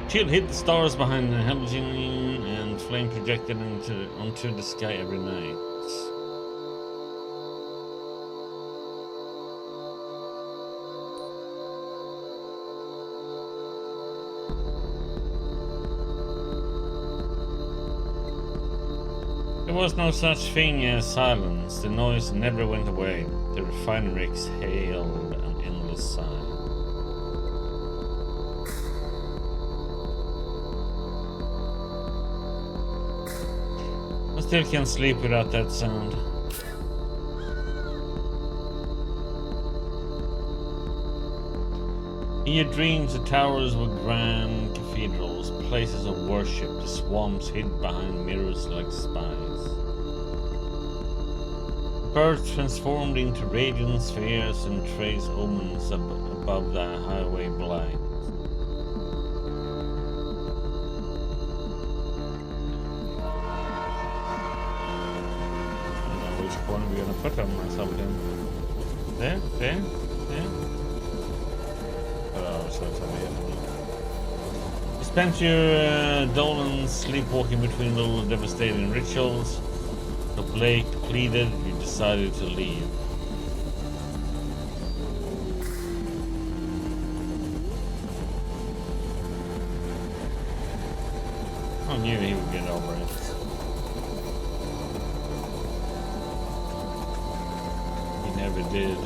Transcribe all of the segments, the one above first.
She'll hit the stars behind the halogen and flame projected onto the sky every night. There was no such thing as silence. The noise never went away. The refinery exhaled an endless sigh. I still can't sleep without that sound. In your dreams, the towers were grand cathedrals, places of worship, the swamps hid behind mirrors like spies. Birds transformed into radiant spheres and trace omens above the highway blind. I don't know which corner we're gonna put myself in. There? There? There? Oh, so it's over here. You spent your Dolan sleepwalking between little devastating rituals. The Blake pleaded, you decided to leave. I knew he would get over it. He never did.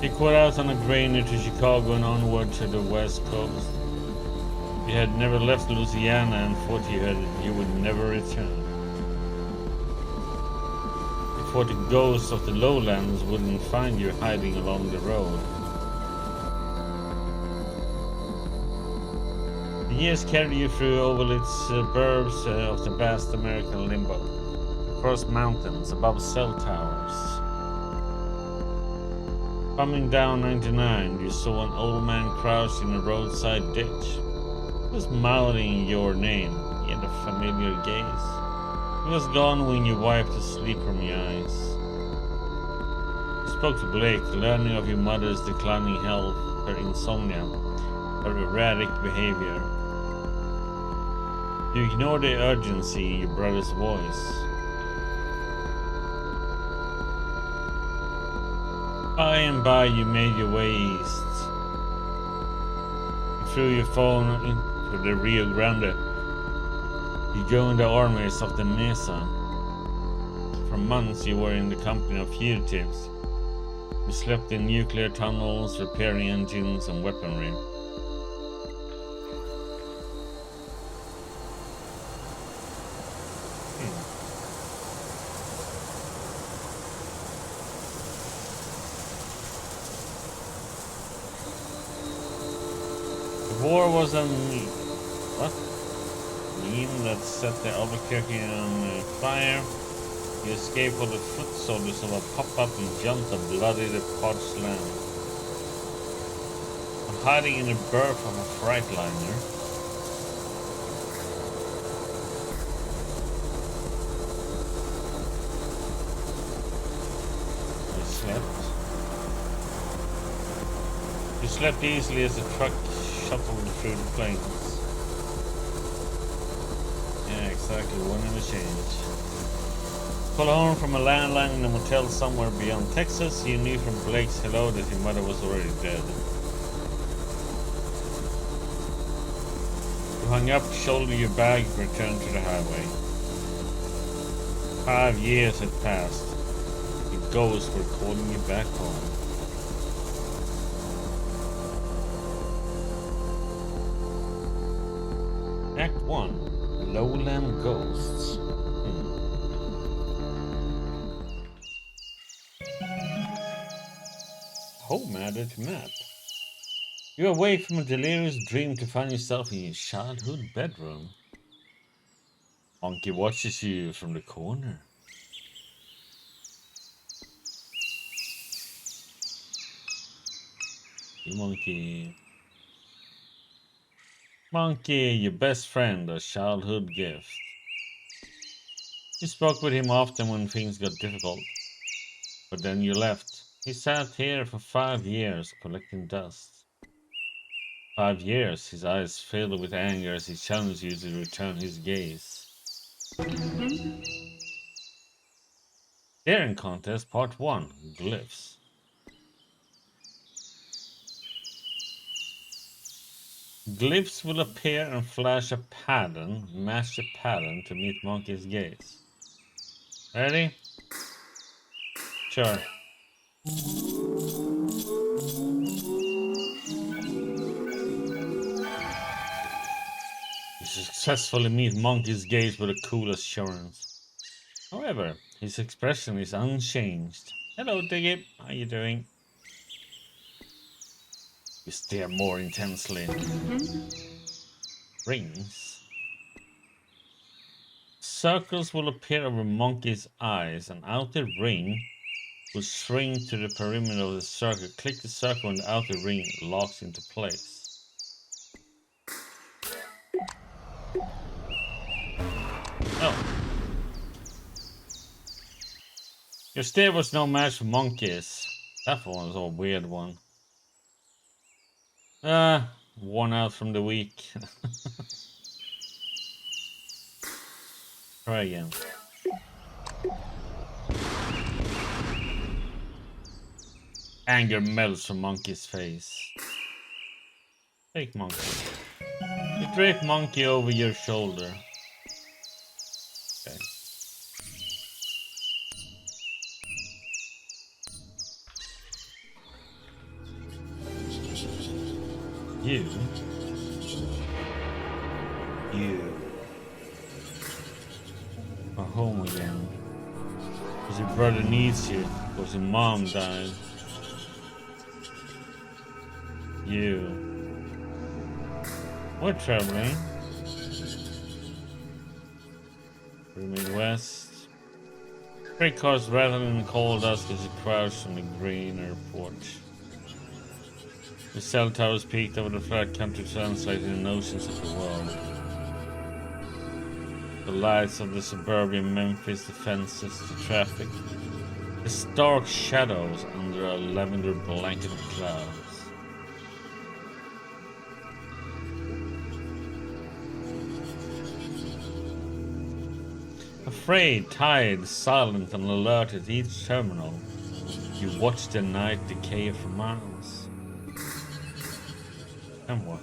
He caught out on a grainer to Chicago and onward to the West Coast. You had never left Louisiana and thought you would never return. You thought the ghosts of the lowlands wouldn't find you hiding along the road. The years carried you through overlit suburbs of the vast American limbo, across mountains, above cell towers. Coming down 99, you saw an old man crouched in a roadside ditch. He was mouthing your name. He had a familiar gaze. He was gone when you wiped the sleep from your eyes. You spoke to Blake, learning of your mother's declining health, her insomnia, her erratic behavior. You ignored the urgency in your brother's voice. By and by, you made your way east. You threw your phone into the Rio Grande. You joined the armies of the Mesa. For months, you were in the company of fugitives. You slept in nuclear tunnels, repairing engines and weaponry. The war was a meme that set the Albuquerque on fire. You escaped for the foot soldiers of a pop-up and jumped a bloody parched land. Hiding in the berth of a freightliner. You slept. You slept easily as the truck shuffled through the plains. Yeah, exactly, one in a change. Call home from a landline in a motel somewhere beyond Texas. You knew from Blake's hello that your mother was already dead. You hung up, shouldered your bag, and returned to the highway. 5 years had passed. The ghosts were calling you back home. Act 1. Lowland Ghosts. Home added map. You awake from a delirious dream to find yourself in your childhood bedroom. Monkey watches you from the corner. You monkey. Monkey, your best friend, a childhood gift. You spoke with him often when things got difficult, but then you left. He sat here for 5 years, collecting dust. 5 years, his eyes filled with anger as he challenged you to return his gaze. Daring Contest Part 1, Glyphs. Glyphs will appear and flash a pattern, match the pattern to meet Monkey's gaze. Ready? Sure. You successfully meet Monkey's gaze with a cool assurance. However, his expression is unchanged. Hello, Diggy. How you doing? You stare more intensely. Rings. Circles will appear over Monkey's eyes. An outer ring will shrink to the perimeter of the circle. Click the circle and the outer ring locks into place. Oh. Your stare was no match for Monkey's. That one was a weird one. Worn out from the week. Try again. Anger melts from Monkey's face. Fake Monkey. You drape Monkey over your shoulder. Okay. You are home again. Because your brother needs you. Because your mom died. We're traveling. To the Midwest. Freight cars rattling in the cold dust as you crouch on the greener porch. The cell towers peaked over the flat country translating in oceans of the world. The lights of the suburban Memphis, the fences, the traffic, the stark shadows under a lavender blanket of clouds. Afraid, tired, silent, and alert at each terminal, you watch the night decay for miles. And what?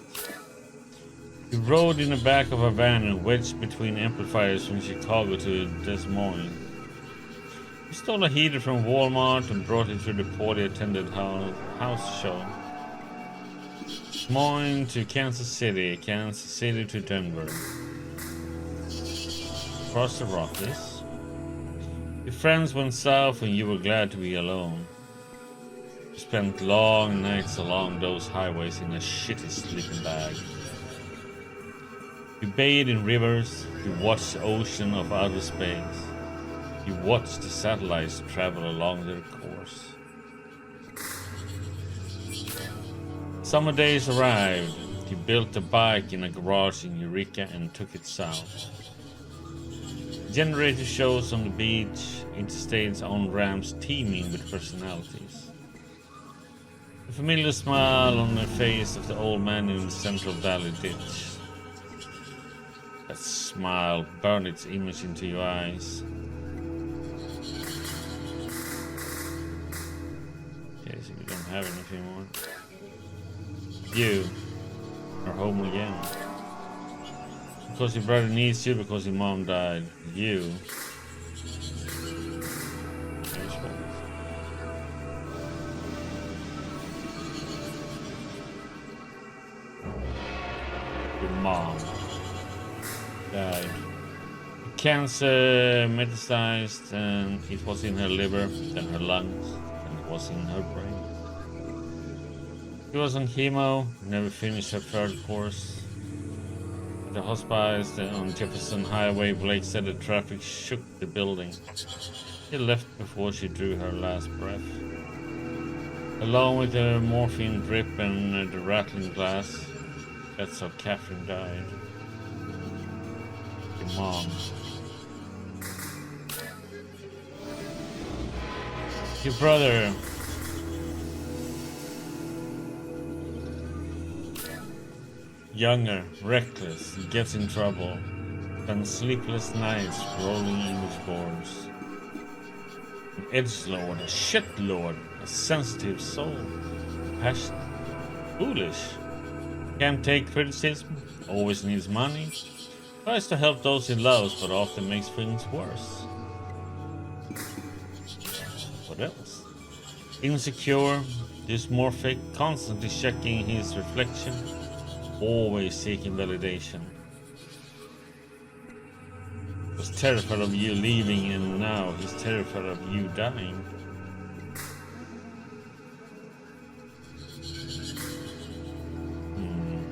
You rode in the back of a van and wedged between amplifiers from Chicago to Des Moines. You stole a heater from Walmart and brought it to the poorly attended house show. Des Moines to Kansas City to Denver. Across the Rockies. Your friends went south and you were glad to be alone. You spent long nights along those highways in a shitty sleeping bag. You bathed in rivers, you watched the ocean of outer space. You watched the satellites travel along their course. Summer days arrived. You built a bike in a garage in Eureka and took it south. Generator shows on the beach, interstates on ramps teeming with personalities. A familiar smile on the face of the old man in the Central Valley ditch. That smile burned its image into your eyes. Okay, so you don't have anything more. You are home again. Because your brother needs you, because your mom died. You. Your mom died. Cancer metastasized, and it was in her liver, then her lungs, and it was in her brain. She was on chemo, never finished her third course. At the hospice on Jefferson Highway, Blake said the traffic shook the building. She left before she drew her last breath. Along with the morphine drip and the rattling glass, that's how Catherine died. Your mom. Your brother. Younger, reckless, gets in trouble. Spends sleepless nights rolling English boards. An edgelord, a shitlord, a sensitive soul. Passionate, foolish. Can't take criticism, always needs money. Tries to help those he loves, but often makes things worse. What else? Insecure, dysmorphic, constantly checking his reflection, always seeking validation. Was terrified of you leaving, and now he's terrified of you dying.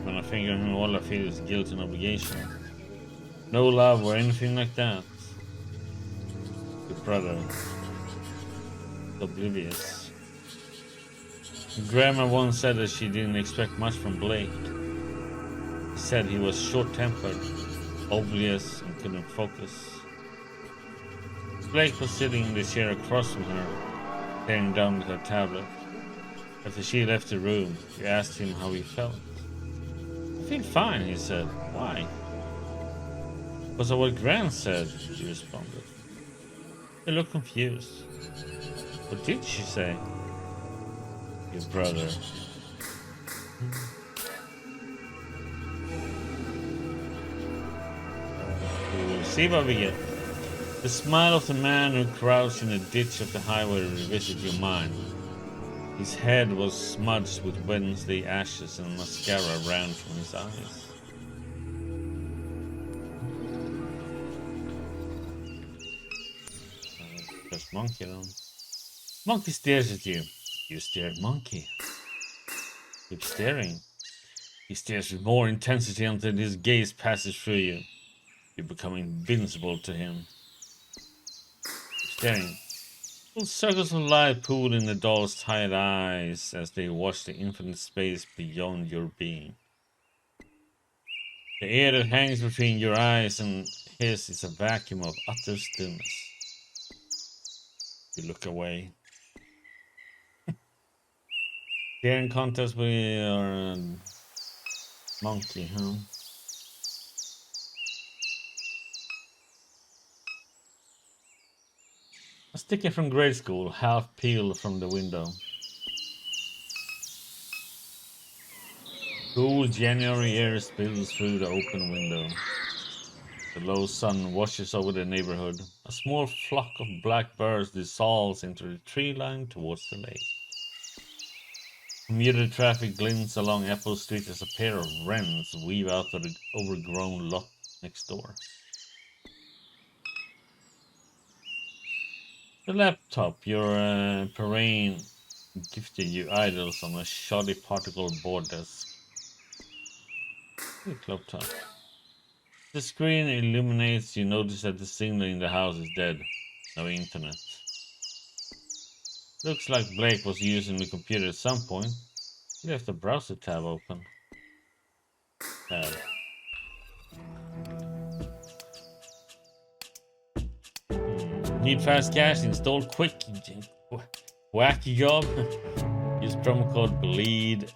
When I think of him, all I feel is guilt and obligation. No love or anything like that. Your brother. Oblivious. Grandma once said that she didn't expect much from Blake. He said he was short-tempered, oblivious, and couldn't focus. Blake was sitting in the chair across from her, staring down at her tablet. After she left the room, she asked him how he felt. I feel fine, he said. Why? Because of what Gran said, she responded. He looked confused. What did she say? Your brother. We'll see what we get. The smile of the man who crouched in a ditch of the highway revisited your mind. His head was smudged with Wednesday ashes and mascara ran from his eyes. Just monkey then. Monkey stares at you. You stare at monkey. Keep staring. He stares with more intensity until his gaze passes through you. You become invincible to him. Keep staring. Little circles of light pool in the doll's tired eyes as they watch the infinite space beyond your being. The air that hangs between your eyes and his is a vacuum of utter stillness. You look away. They're in contest with your monkey, huh? A sticker from grade school, half peeled from the window. Cool January air spills through the open window. The low sun washes over the neighborhood. A small flock of black birds dissolves into the tree line towards the lake. Commuter traffic glints along Apple Street as a pair of wrens weave out of the overgrown lot next door. The laptop your parent gifted you idles on a shoddy particle board desk. Laptop. The screen illuminates. You notice that the signal in the house is dead. No internet. Looks like Blake was using the computer at some point. He left the browser tab open. Tab. Need fast cash? Install quick. Wacky job. Use promo code BLEED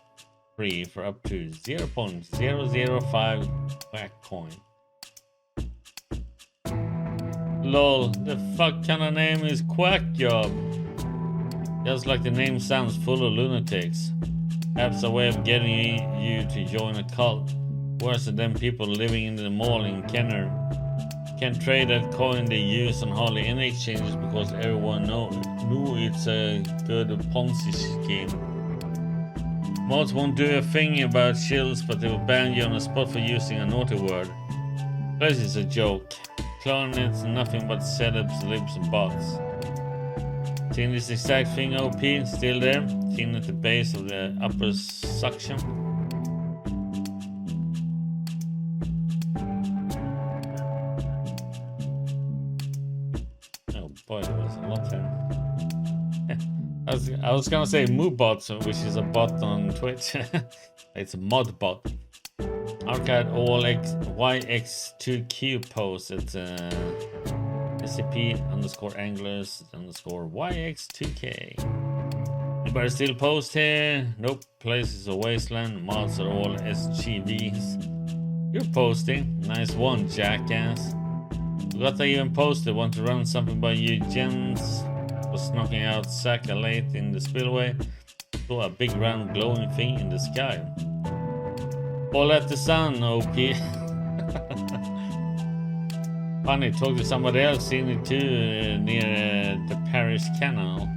free for up to 0.005 whack coin. Lol, the fuck kind of name is Quack Job? Just like the name sounds, full of lunatics. Perhaps a way of getting you to join a cult. Worse than people living in the mall in Kenner. Can't trade that coin they use on hardly any exchanges because everyone knew it's a good Ponzi scheme. Mods won't do a thing about chills, but they will ban you on the spot for using a naughty word. This is a joke. Clonets nothing but setups, libs and bots. Seeing this exact thing OP still there, seen at the base of the upper suction. Oh boy, there's a lot there. I was gonna say Moobot, which is a bot on Twitch. It's a mod bot. Arcade all YX2Q posts. It's SCP_anglers_YX2K. Anybody still post here? Nope. Place is a wasteland. Mods are all SGVs. You're posting. Nice one, jackass. Forgot I even posted. Want to run something by you, gents? Was knocking out Saka late in the spillway. Saw a big round glowing thing in the sky. Fall at the sun, OP. Funny, talk to somebody else seen it too near the Paris Canal.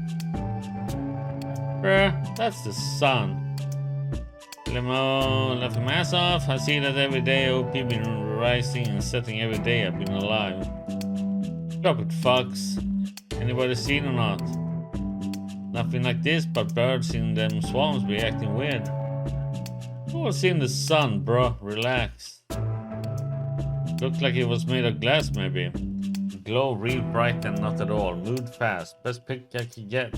Bruh, that's the sun. Limo, laughing my ass off. I see that every day. OP been rising and setting every day I've been alive. Drop it, fucks. Anybody seen or not? Nothing like this, but birds in them swamps be acting weird. Who was in the sun, bro? Relax. Looked like it was made of glass, maybe. Glow real bright and not at all. Mood fast. Best pick I could get.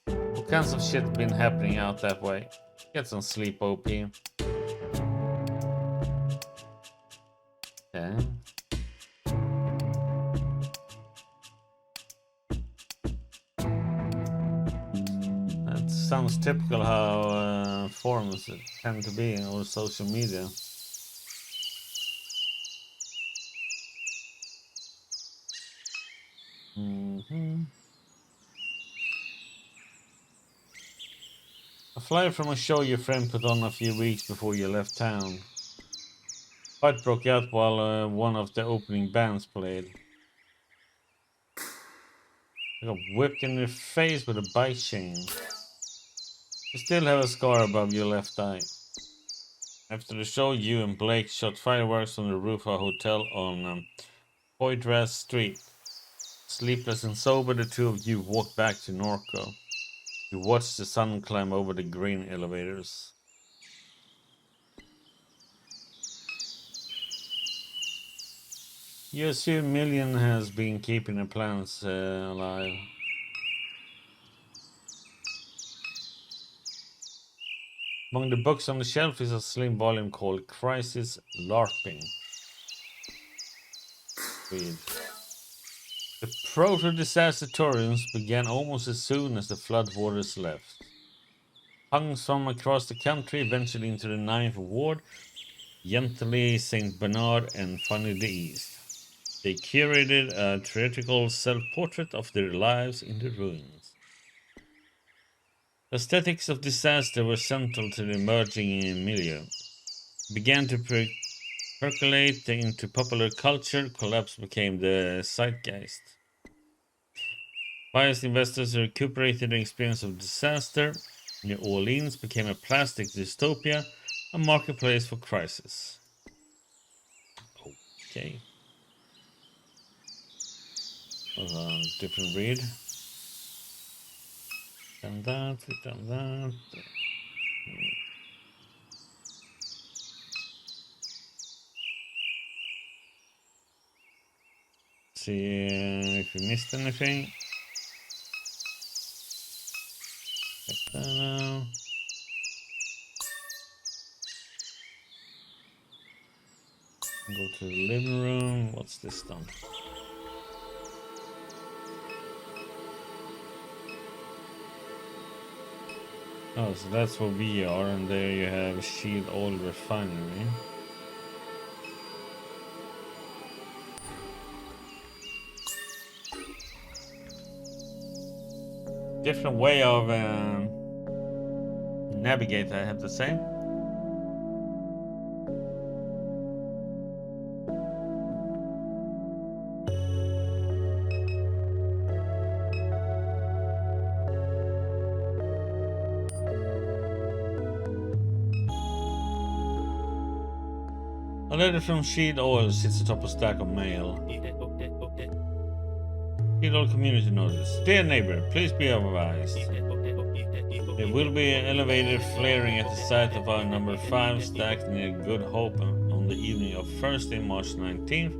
All kinds of shit been happening out that way. Get some sleep, OP. Okay. That sounds typical how forums tend to be on social media. A flyer from a show your friend put on a few weeks before you left town. Fight broke out while one of the opening bands played. I got whipped in the face with a bike chain. You still have a scar above your left eye. After the show, you and Blake shot fireworks on the roof of a hotel on Poitras Street. Sleepless and sober, the two of you walked back to Norco. You watched the sun climb over the green elevators. You assume Million has been keeping the plans alive. Among the books on the shelf is a slim volume called Crisis LARPing. Read. The proto-disastertoriums began almost as soon as the floodwaters left. Punks from across the country ventured into the Ninth Ward, Gently, St. Bernard, and Funny the East. They curated a theatrical self-portrait of their lives in the ruins. The aesthetics of disaster were central to the emerging milieu. It began to percolate into popular culture. Collapse became the zeitgeist. Biased investors recuperated the experience of disaster. New Orleans became a plastic dystopia, a marketplace for crisis. Okay. Was a different read. Done that, we done that. See if we missed anything. Check that out. Go to the living room. What's this done? Oh, so that's where we are, and there you have Shield Oil Refinery. Different way of navigate, I have to say. A letter from Shield Oil sits atop a stack of mail. Shield Oil Community Notice. Dear neighbor, please be advised. There will be an elevator flaring at the site of our number 5 stacked near Good Hope on the evening of Thursday, March 19th.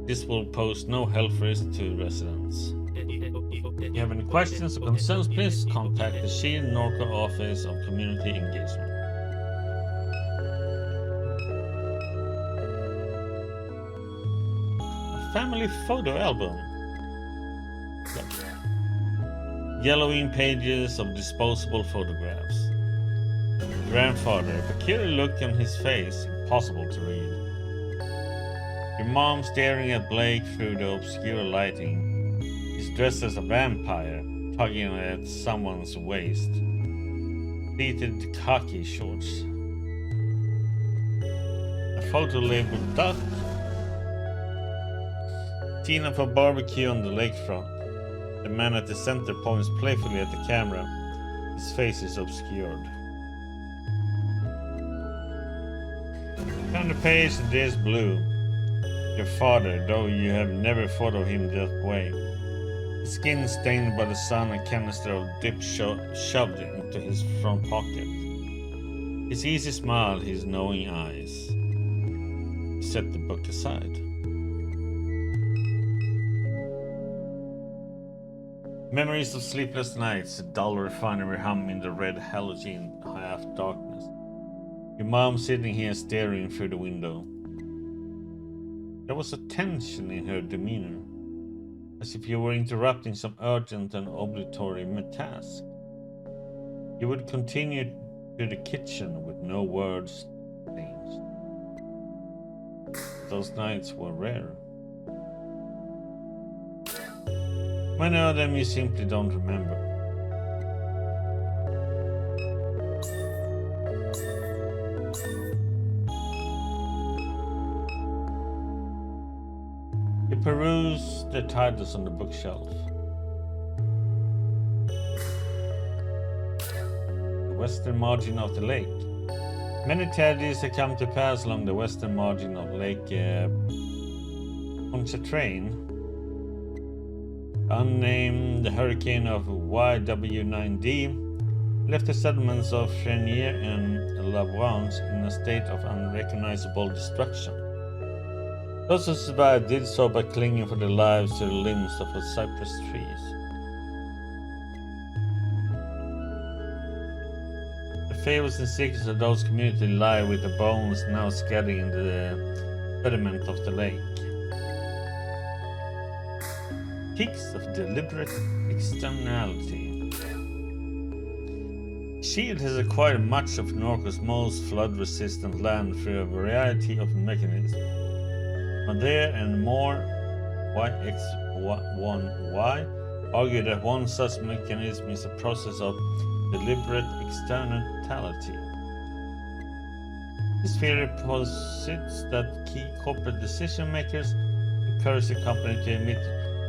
This will pose no health risk to residents. If you have any questions or concerns, please contact the Shield NORCO Office of Community Engagement. Family photo album. Yellowing pages of disposable photographs. Grandfather, a peculiar look on his face, impossible to read. Your mom staring at Blake through the obscure lighting. He's dressed as a vampire, tugging at someone's waist. Pleated khaki shorts. A photo labeled duck. Tina for barbecue on the lakefront. The man at the center points playfully at the camera. His face is obscured. On the page, it is blue. Your father, though you have never thought of him that way. His skin stained by the sun, a canister of dip shoved into his front pocket. His easy smile, his knowing eyes. He set the book aside. Memories of sleepless nights, a dull refinery hum in the red halogen half darkness. Your mom sitting here staring through the window. There was a tension in her demeanor, as if you were interrupting some urgent and obligatory task. You would continue to the kitchen with no words exchanged. Those nights were rare. Many of them you simply don't remember. You peruse the titles on the bookshelf. The western margin of the lake. Many tragedies have come to pass along the western margin of Lake Pontchartrain. Unnamed hurricane of YW9D left the settlements of Chenier and Lavranche in a state of unrecognizable destruction. Those who survived did so by clinging for their lives to the limbs of the cypress trees. The fables and secrets of those communities lie with the bones now scattered in the sediment of the lake. Peaks of deliberate externality. Shield has acquired much of Norco's most flood-resistant land through a variety of mechanisms. Madeira and more YX1Y argue that one such mechanism is a process of deliberate externality. This theory posits that key corporate decision makers encourage the company to emit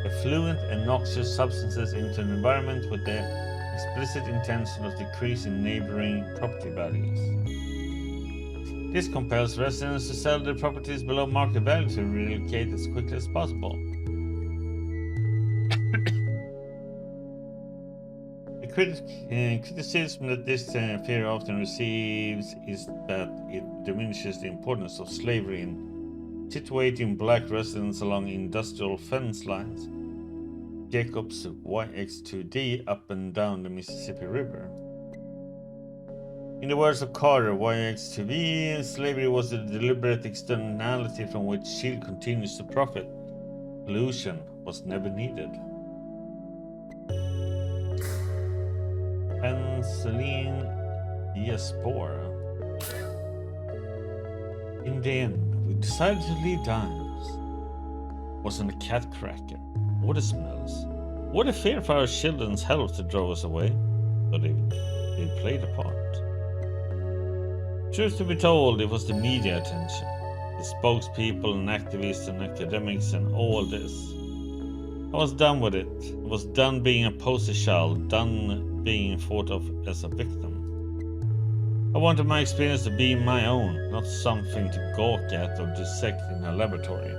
effluent and noxious substances into an environment with the explicit intention of decreasing neighboring property values. This compels residents to sell their properties below market value to relocate as quickly as possible. The criticism that this theory often receives is that it diminishes the importance of slavery in situating black residents along industrial fence lines, Jacob's YX2D up and down the Mississippi River. In the words of Carter, YX2V, slavery was the deliberate externality from which Shield continues to profit. Pollution was never needed. Penicillin diaspora. In the end, we decided to leave Dimes. Wasn't a cat cracker, or the smells, or the fear for our children's health that drove us away, but they played a part. Truth to be told, it was the media attention, the spokespeople and activists and academics and all this. I was done with it. I was done being a poster child, done being thought of as a victim. I wanted my experience to be my own, not something to gawk at or dissect in a laboratory.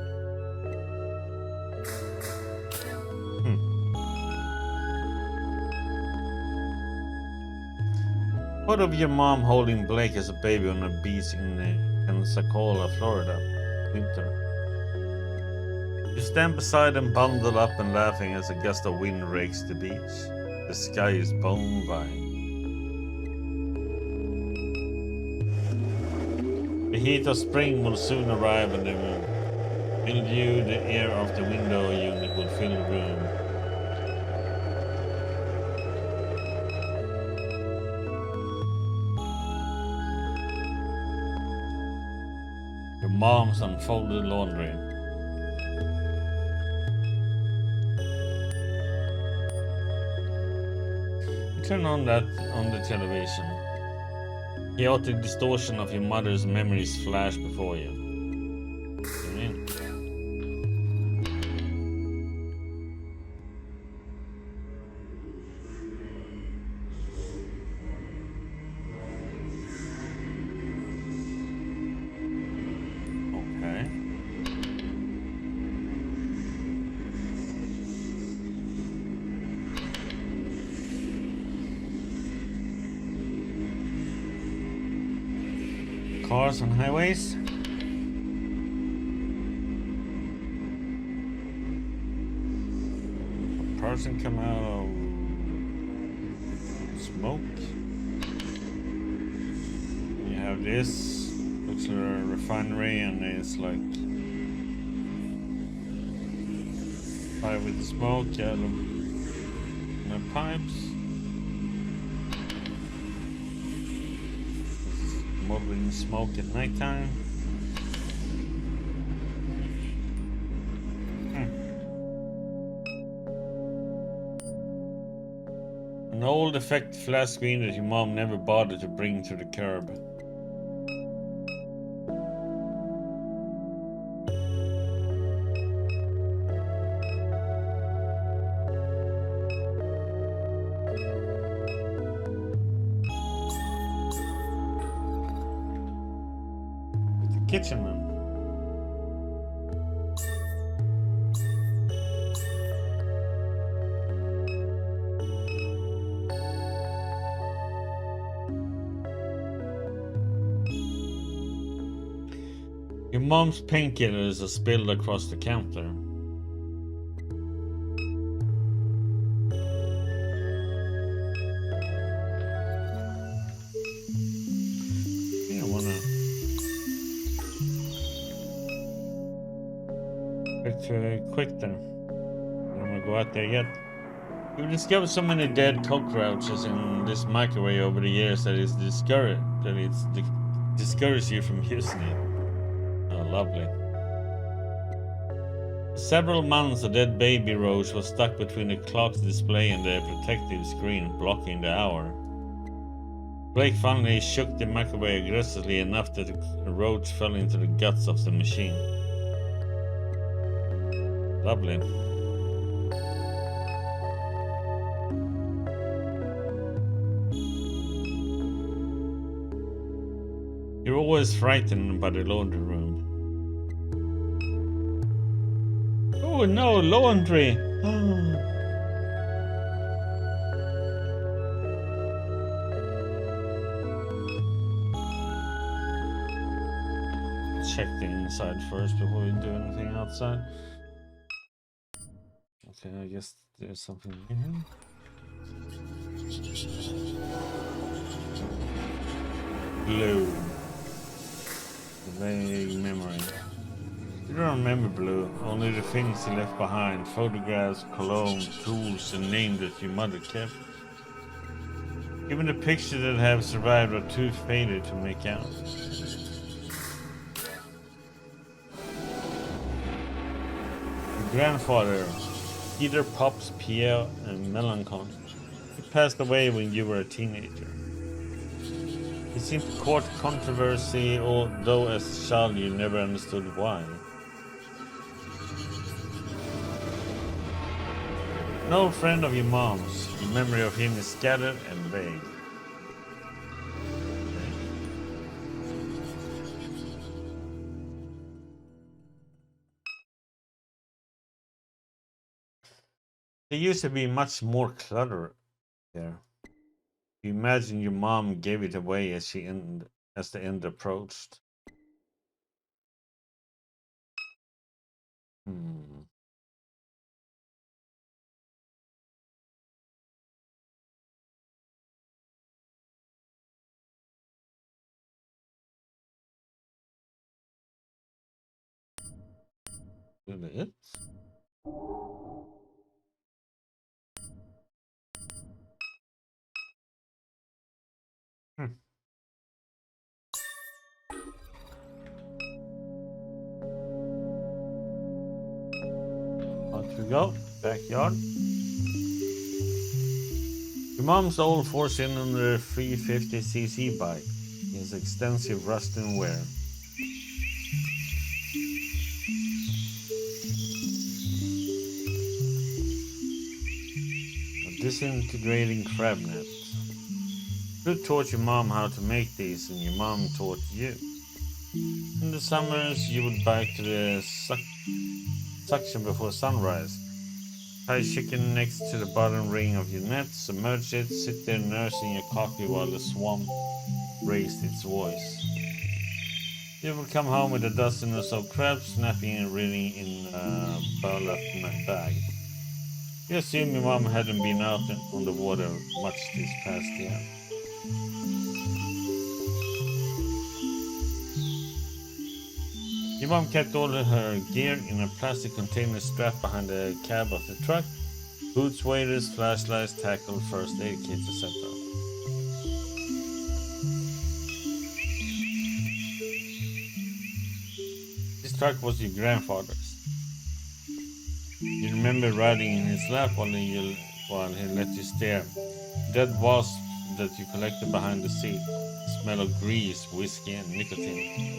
What of your mom holding Blake as a baby on a beach in Pensacola, Florida, winter? You stand beside them, bundled up and laughing as a gust of wind rakes the beach. The sky is bone white. The heat of spring will soon arrive and the mildew, the air of the window unit will fill the room. Mom's unfolded laundry. Turn on the television. Chaotic distortion of your mother's memories flash before you. Tune in. Okay. Cars on highways. A person come out of smoke. You have this. Looks like a refinery, and it's like fire with the smoke out of the pipes. Modeling smoke at nighttime. An old defect flat screen that your mom never bothered to bring to the curb. Kitchen man. Your mom's painkillers are spilled across the counter. You don't wanna quick there. I don't wanna go out there yet. You've discovered so many dead cockroaches in this microwave over the years that it's discouraged you from using it. Oh, lovely. For several months, a dead baby roach was stuck between the clock's display and the protective screen, blocking the hour. Blake finally shook the microwave aggressively enough that the roach fell into the guts of the machine. Lovely. You're always frightened by the laundry room. Oh no, laundry! Check the inside first before we do anything outside. Okay, I guess there's something in here. Blue. Vague memory. You don't remember Blue, only the things he left behind. Photographs, cologne, tools, and names that your mother kept. Even the pictures that have survived are too faded to make out. Your grandfather, Peter Pops Pierre and Melanchon, he passed away when you were a teenager. He seemed to court controversy, although as a child you never understood why. An old friend of your mom's, your memory of him is scattered and vague. There used to be much more clutter there. You imagine your mom gave it away as the end approached. Is that it? Here we go. Backyard. Your mom's old 4-cylinder 350cc bike has extensive rust and wear. A disintegrating crab net. You taught your mom how to make these, and your mom taught you. In the summers, you would bike to the suction before sunrise. Tie chicken next to the bottom ring of your net, submerge it, sit there nursing your coffee while the swamp raised its voice. You would come home with a dozen or so crabs, snapping and reeling in a burlap bag. You assume your mom hadn't been out on the water much this past year. Your mom kept all of her gear in a plastic container strapped behind the cab of the truck. Boots, waders, flashlights, tackle, first aid kits, etc. This truck was your grandfather's. You remember riding in his lap while he let you stare. Dead wasps that you collected behind the seat. The smell of grease, whiskey, and nicotine.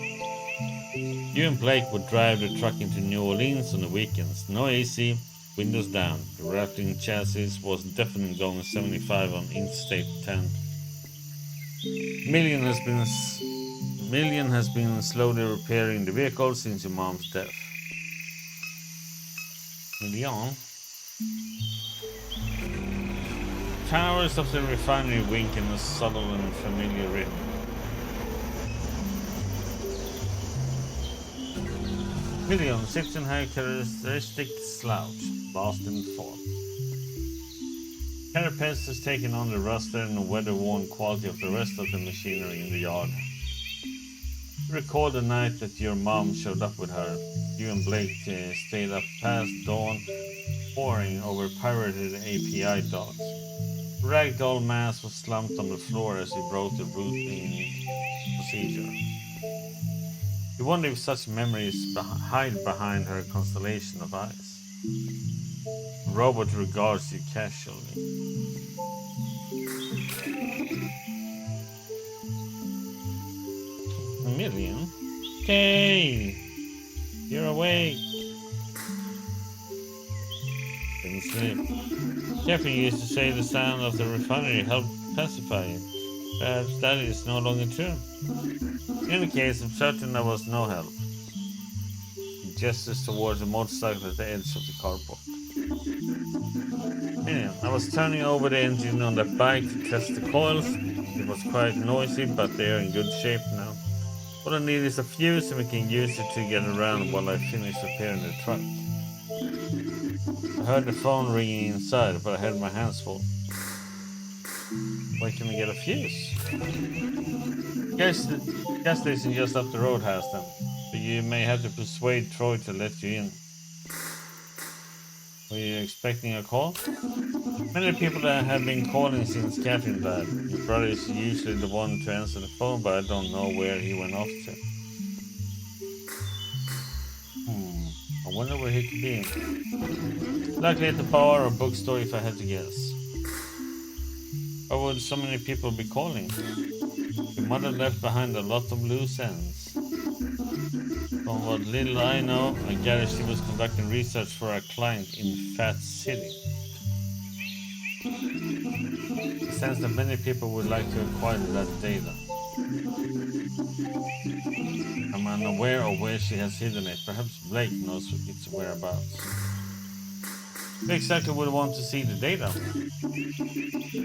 You and Blake would drive the truck into New Orleans on the weekends. No AC, windows down. The rattling chassis was definitely going 75 on Interstate 10. Million has been slowly repairing the vehicle since your mom's death. Million. Towers of the refinery wink in a subtle and familiar rhythm. Million sits in her characteristic slouch, lost in thought. Carapace has taken on the rusted and weather-worn quality of the rest of the machinery in the yard. You recall the night that your mom showed up with her. You and Blake stayed up past dawn, poring over pirated API docs. The ragdoll mass was slumped on the floor as you broke the routing procedure. You wonder if such memories hide behind her constellation of eyes. The robot regards you casually. Million? Hey! You're awake! Didn't sleep. Jeffrey used to say the sound of the refinery helped pacify you. Perhaps that is no longer true. In any case, I'm certain there was no help. He gestures towards the motorcycle at the edge of the carport. Anyway, I was turning over the engine on that bike to test the coils. It was quite noisy, but they are in good shape now. All I need is a fuse and we can use it to get around while I finish repairing the truck. I heard the phone ringing inside, but I had my hands full. Where can I get a fuse? Gas station just up the road has them, but you may have to persuade Troy to let you in. Were you expecting a call? Many people that have been calling since Catherine died. Your brother is usually the one to answer the phone, but I don't know where he went off to. I wonder where he could be. Likely at the bar or bookstore if I had to guess. Why would so many people be calling? Your mother left behind a lot of loose ends. From what little I know, I gather she was conducting research for a client in Fat City. It sense that many people would like to acquire that data. I'm unaware of where she has hidden it. Perhaps Blake knows its whereabouts. Who exactly would want to see the data?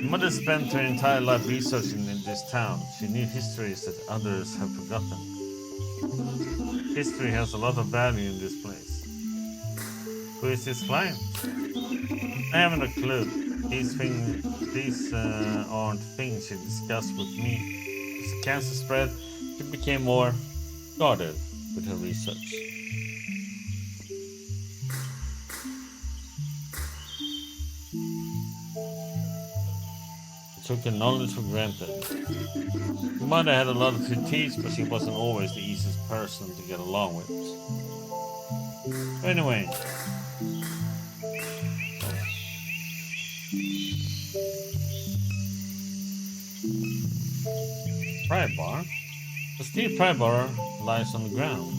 Mother spent her entire life researching in this town. She knew histories that others have forgotten. History has a lot of value in this place. Who is this client? I haven't a clue. These aren't things she discussed with me. As the cancer spread, she became more guarded with her research. Took her knowledge for granted. Your mother had a lot to teach, but she wasn't always the easiest person to get along with. Anyway, Pry bar? The steel pry bar lies on the ground.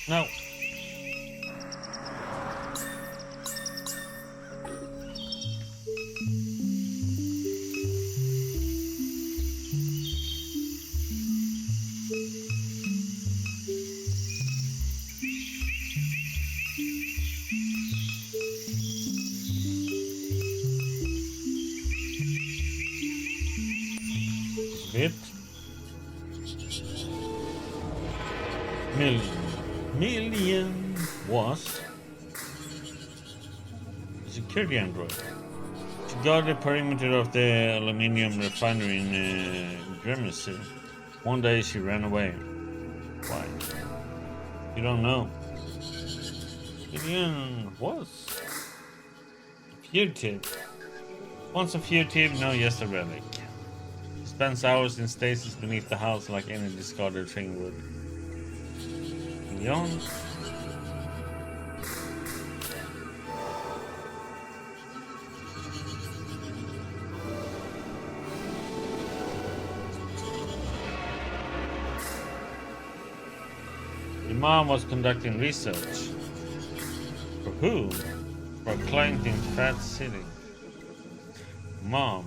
No. Bit. Million was a security android. She guarded the perimeter of the aluminium refinery in Grimace. One day she ran away. Why? You don't know. Million was a fugitive. Once a fugitive, now just a relic. She spends hours in stasis beneath the house like any discarded thing would. Beyond. Your mom was conducting research. For who? For a client in Fat City. Mom.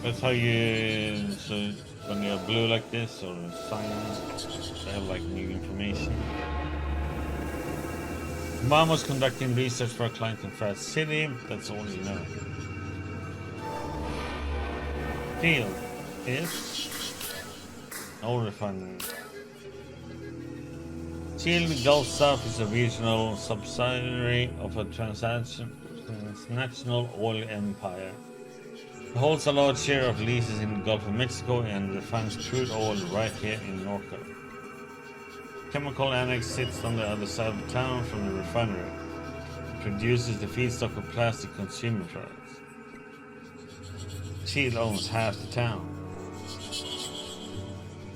That's how you... So when you're blue like this or cyan, they have like new information. Mom was conducting research for a client in Fat City. That's all you know. Field is... oil refinery. Chile Gulf South is a regional subsidiary of a transnational oil empire. It holds a large share of leases in the Gulf of Mexico and refines crude oil right here in NORCO. Chemical annex sits on the other side of town from the refinery. It produces the feedstock of plastic consumer products. Chile owns half the town.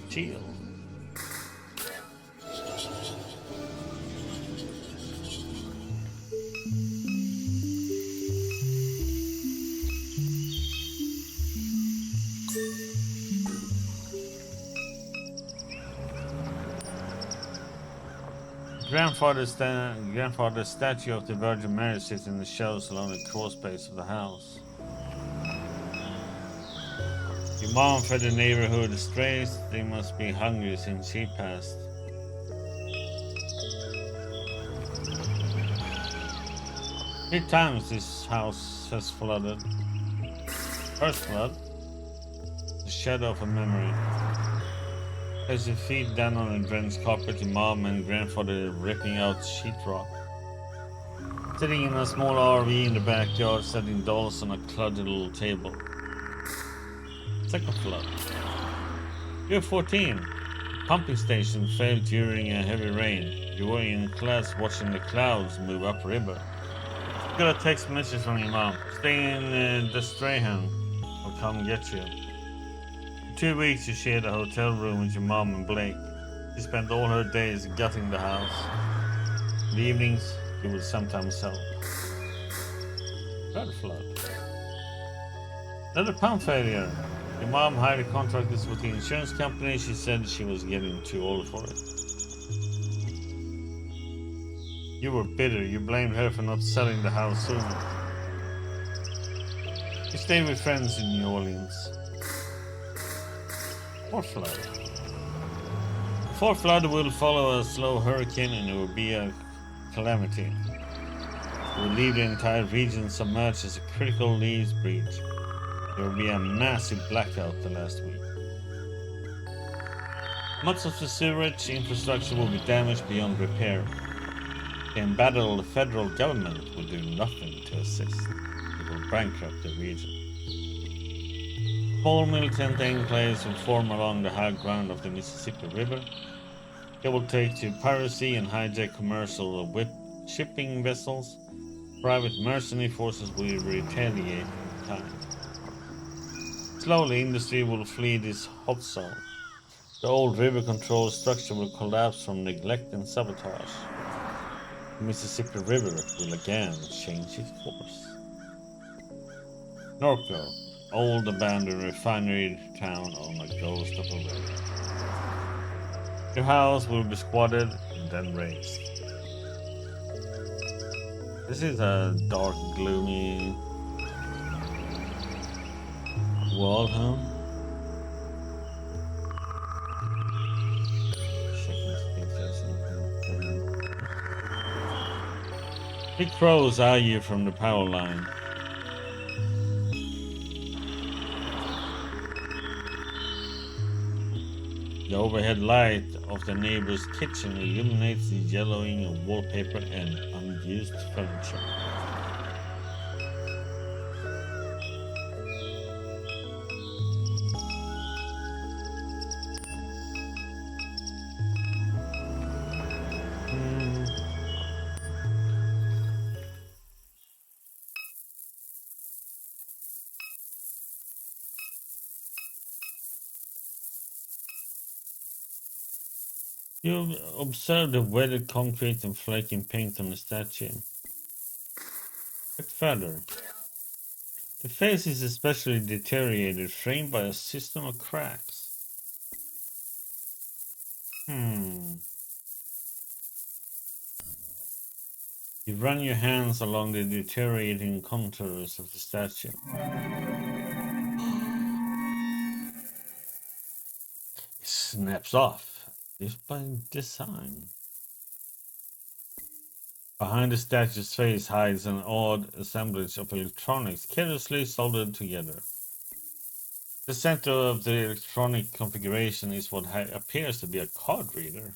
Chile. Grandfather's statue of the Virgin Mary sits in the shelves along the crawl space of the house. Your mom fed the neighborhood strays. They must be hungry since she passed. Three times this house has flooded. First flood, the shadow of a memory. As your feet down on the drenched carpet, your mom and grandfather ripping out sheetrock. Sitting in a small RV in the backyard, setting dolls on a cluttered little table. Second flood. You're 14. Pumping station failed during a heavy rain. You were in class watching the clouds move upriver. You got a text message from your mom. Stay in the Strahan. I'll come get you. 2 weeks you shared a hotel room with your mom and Blake. She spent all her days gutting the house. In the evenings, you would sometimes help. Third flood. Another pump failure. Your mom hired contractors with the insurance company. She said she was getting too old for it. You were bitter. You blamed her for not selling the house sooner. You stayed with friends in New Orleans. Fourth flood. The fourth flood will follow a slow hurricane and it will be a calamity. It will leave the entire region submerged as a critical leaves breach. There will be a massive blackout the last week. Much of the sewerage infrastructure will be damaged beyond repair. The embattled federal government will do nothing to assist. It will bankrupt the region. Small militant enclaves will form along the high ground of the Mississippi River. They will take to piracy and hijack commercial shipping vessels. Private mercenary forces will retaliate in kind. Slowly, industry will flee this hot zone. The old river control structure will collapse from neglect and sabotage. The Mississippi River will again change its course. NORCO, old abandoned refinery town on a ghost of a river. Your house will be squatted and then raised. This is a dark, gloomy world, huh? Checking to see if there's anything. Big crows eye you from the power line. The overhead light of the neighbor's kitchen illuminates the yellowing of wallpaper and unused furniture. You observe the weathered concrete and flaking paint on the statue. Look further. The face is especially deteriorated, framed by a system of cracks. You run your hands along the deteriorating contours of the statue. It snaps off, if by design. Behind the statue's face hides an odd assemblage of electronics carelessly soldered together. The center of the electronic configuration is what appears to be a card reader.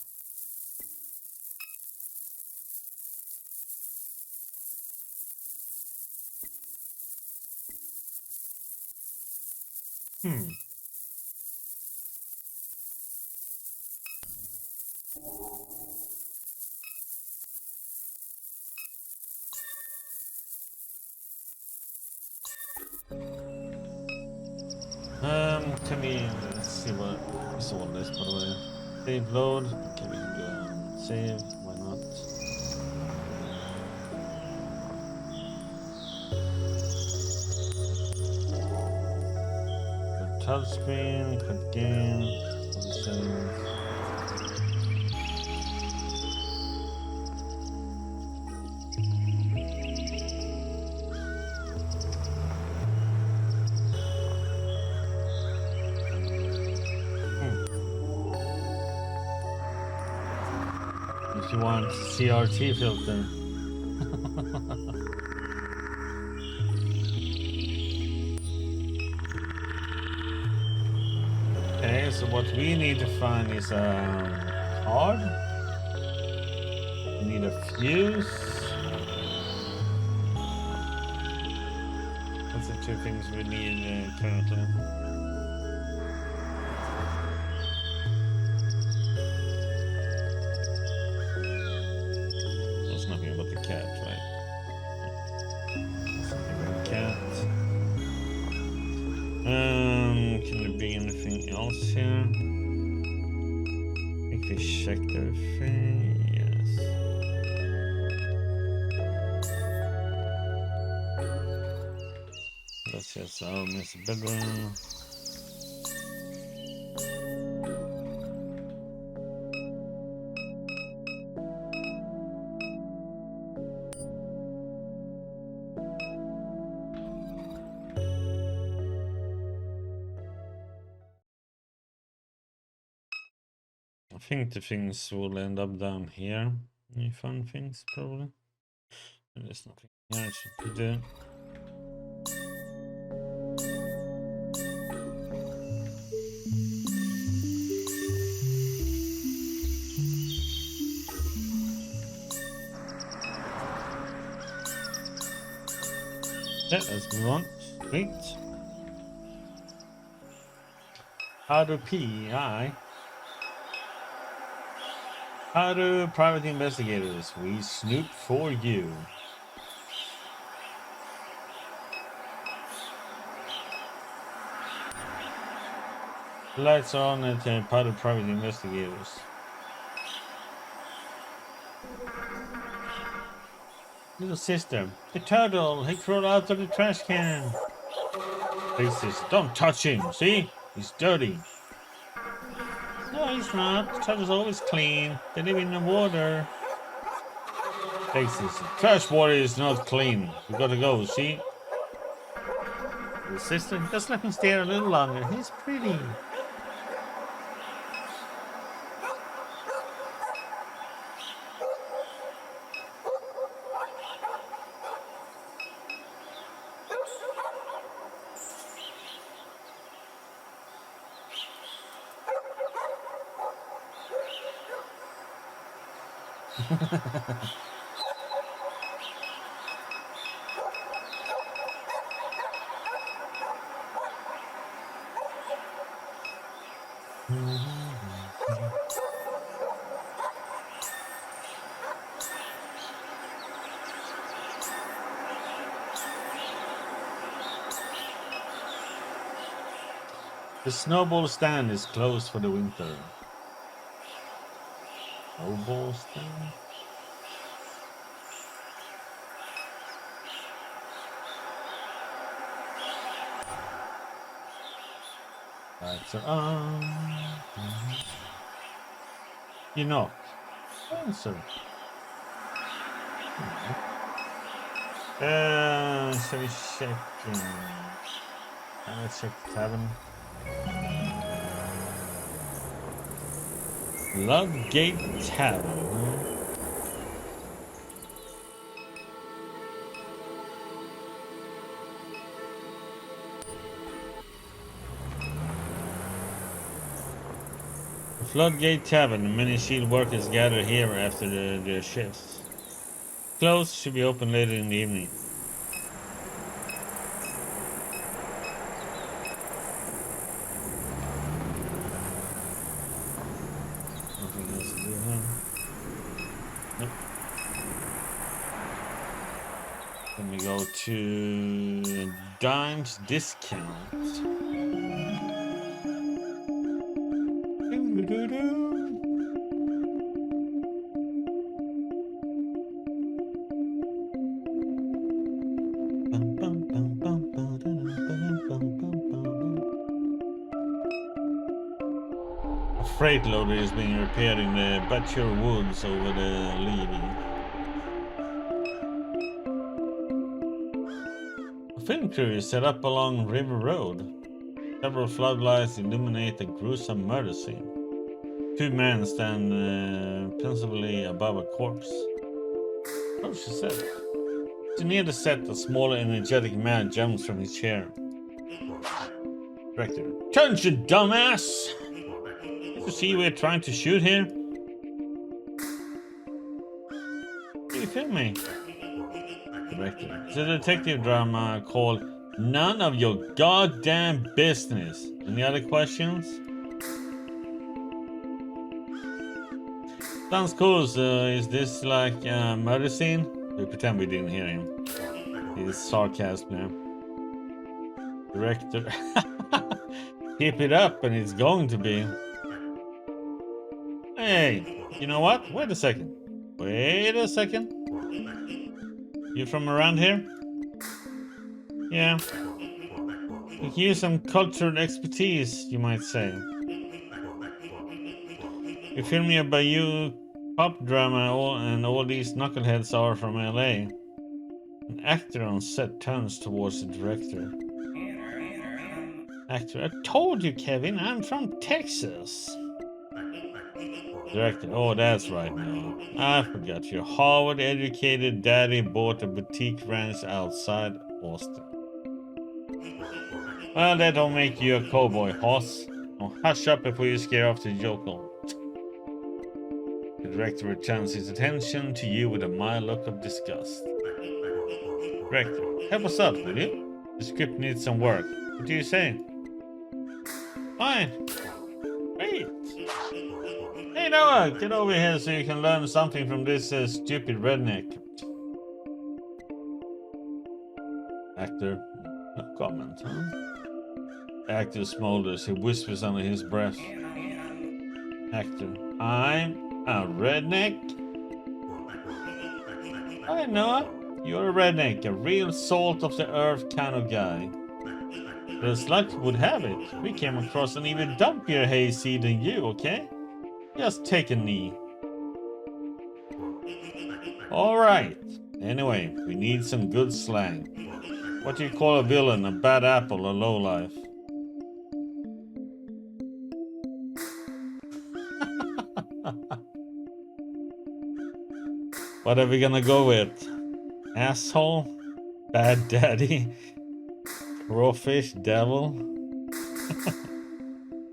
Can we let's see what we saw this by the way. Save load. Okay, we can go and save. Why not? The touchscreen, cut game, settings. If you want CRT filter. Okay, so what we need to find is a card. We need a fuse. That's the two things we need currently. There's nothing about the cat, right? Something about the cat. Can there be anything else here? I think we checked everything. Yes. That's just our messy bedroom. I think the things will end up down here. Any fun things, probably. There's nothing here to do. Yeah, let's move on. Sweet. How do PEI? How do private investigators? We snoop for you. The lights are on at How do private investigators? Little sister, the turtle, he crawled out of the trash can. Big sister, don't touch him, see? He's dirty. No, he's not. The turtle's always clean. They live in the water. Big sister, trash water is not clean. We gotta go, see? The sister, just let me stay here a little longer. He's pretty. The snowball stand is closed for the winter. Snowball stand? Lights are on. You knock. Answer. Shall we check? Let's check the tavern. Ludgate Tavern. The Floodgate Tavern. Many shield workers gather here after their shifts. Closed, should be open later in the evening. Nothing else to do, huh? Nope. Let me go to Dimes Discount. A freight loader is being repaired in the Butcher Woods over the Levy. A film crew is set up along River Road. Several floodlights illuminate a gruesome murder scene. Two men stand pensively above a corpse. Oh, she said. Near the set, a small, energetic man jumps from his chair. Director, attention, dumbass! Did you see we're trying to shoot here? Do you feel me? Director, it's a detective drama called None of Your Goddamn Business. Any other questions? Sounds cool. So is this like a murder scene? We pretend we didn't hear him. He's sarcasm now. Director. Keep it up and it's going to be. Hey, you know what? Wait a second. Wait a second. You from around here? Yeah. We can use some cultural expertise, you might say. You film me a Bayou pop drama and all these knuckleheads are from LA. An actor on set turns towards the director. Actor, I told you, Kevin, I'm from Texas. Director, oh, that's right now. I forgot your Harvard-educated daddy bought a boutique ranch outside Austin. Well, that don't make you a cowboy, hoss. Oh, hush up before you scare off the yokel. The director returns his attention to you with a mild look of disgust. Director, help us out, will you? The script needs some work. What do you say? Fine. Great. Hey Noah, get over here so you can learn something from this stupid redneck. Actor, no comment, huh? Actor smolders, he whispers under his breath. Actor, I'm a redneck? Hi Noah. You're a redneck, a real salt of the earth kind of guy. But as luck would have it, we came across an even dumpier hayseed than you, okay? Just take a knee. Alright. Anyway, we need some good slang. What do you call a villain, a bad apple, a lowlife? What are we gonna go with? Asshole? Bad daddy? Crawfish? Devil?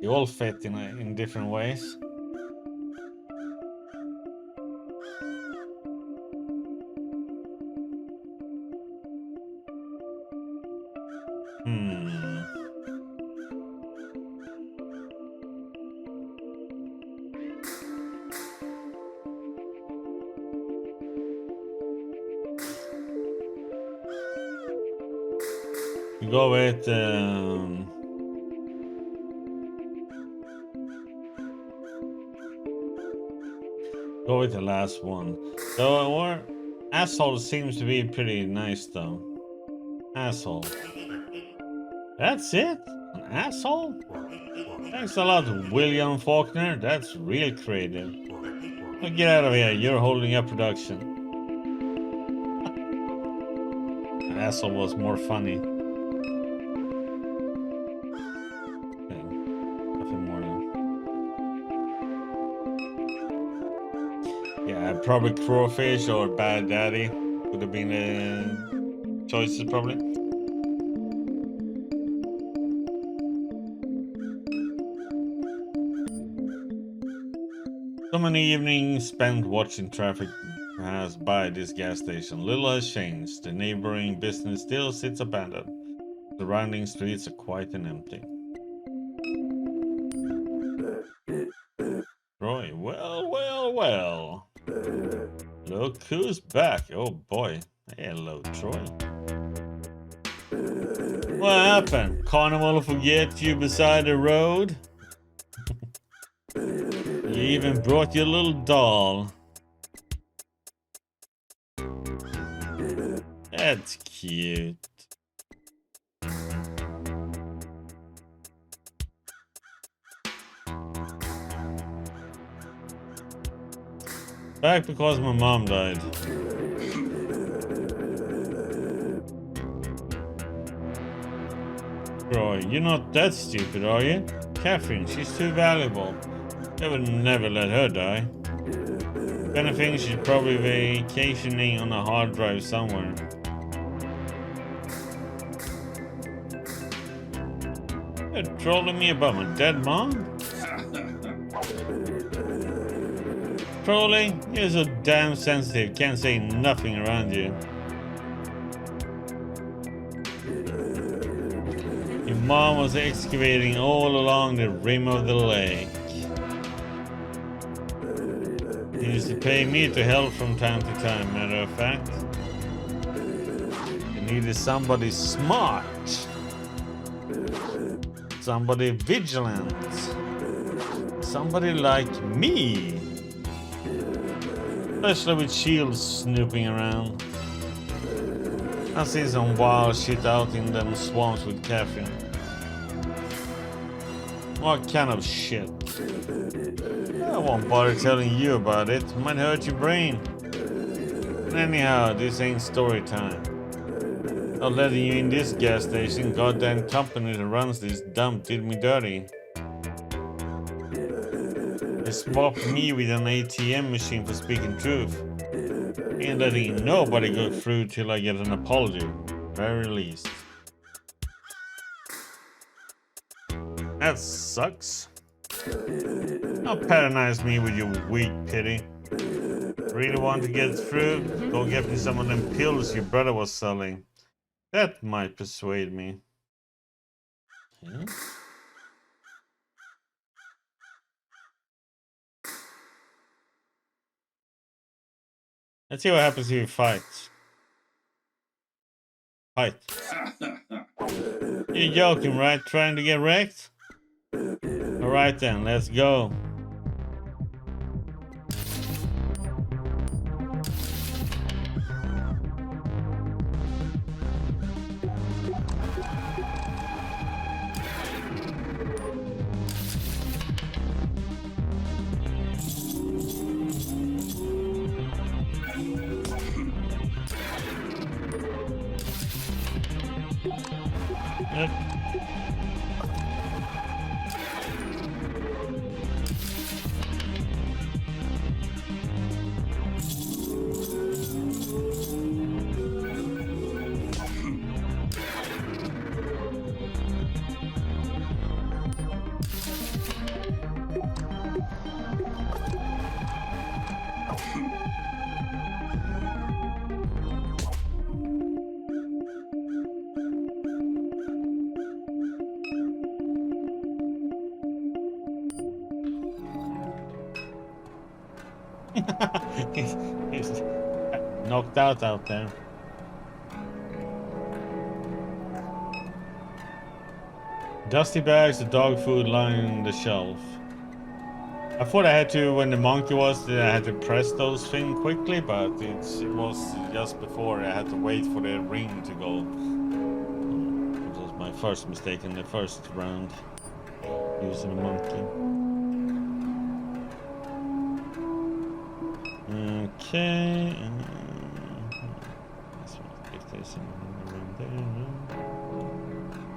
They all fit in different ways. Go with the last one. So or asshole seems to be pretty nice though. Asshole. That's it? An asshole? Thanks a lot, William Faulkner. That's real creative. Now get out of here. You're holding up production. An asshole was more funny. Probably crawfish or bad daddy would have been the choices probably. So many evenings spent watching traffic pass by this gas station. Little has changed. The neighboring business still sits abandoned. The surrounding streets are quiet and empty. Roy, well. Look who's back. Oh boy. Hello, Troy. What happened? Carnival forget you beside the road? You even brought your little doll. That's cute. Back because my mom died. Roy, you're not that stupid, are you? Catherine, she's too valuable. I would never let her die. If anything, she's probably vacationing on a hard drive somewhere. You're trolling me about my dead mom? Trolling? You're so damn sensitive, can't say nothing around you. Your mom was excavating all along the rim of the lake. She used to pay me to help from time to time, matter of fact. You needed somebody smart. Somebody vigilant. Somebody like me. Especially with shields snooping around. I've seen some wild shit out in them swamps with Catherine. What kind of shit? I won't bother telling you about it. Might hurt your brain. And anyhow, this ain't story time. Not letting you in this gas station. Goddamn company that runs this dump did me dirty. They swapped me with an ATM machine for speaking truth. Ain't letting nobody go through till I get an apology. Very least. That sucks. Don't patronize me with your weak pity. Really want to get through? Go get me some of them pills your brother was selling. That might persuade me. Yeah. Let's see what happens if you fight. Fight. You're joking, right? Trying to get wrecked? Alright then, let's go. He's knocked out there. Dusty bags of dog food lying the shelf. I thought I had to, when the monkey was there, I had to press those things quickly, but it was just before I had to wait for the ring to go. It was my first mistake in the first round, using a monkey. Okay. If there's anything around there, no.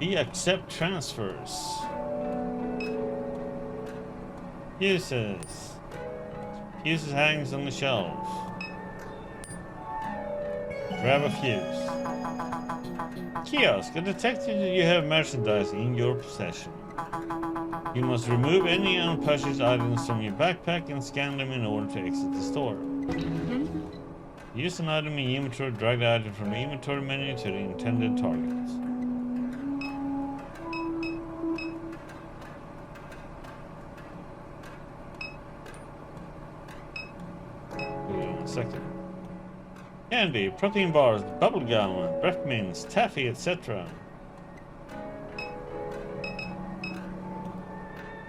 We accept transfers. Fuses. Fuses hangs on the shelf. Grab a fuse. Kiosk. A detective, you have merchandise in your possession. You must remove any unpurchased items from your backpack and scan them in order to exit the store. Use an item in inventory, drag the item from the inventory menu to the intended target. Second. Candy, protein bars, bubblegum, breath mints, taffy, etc.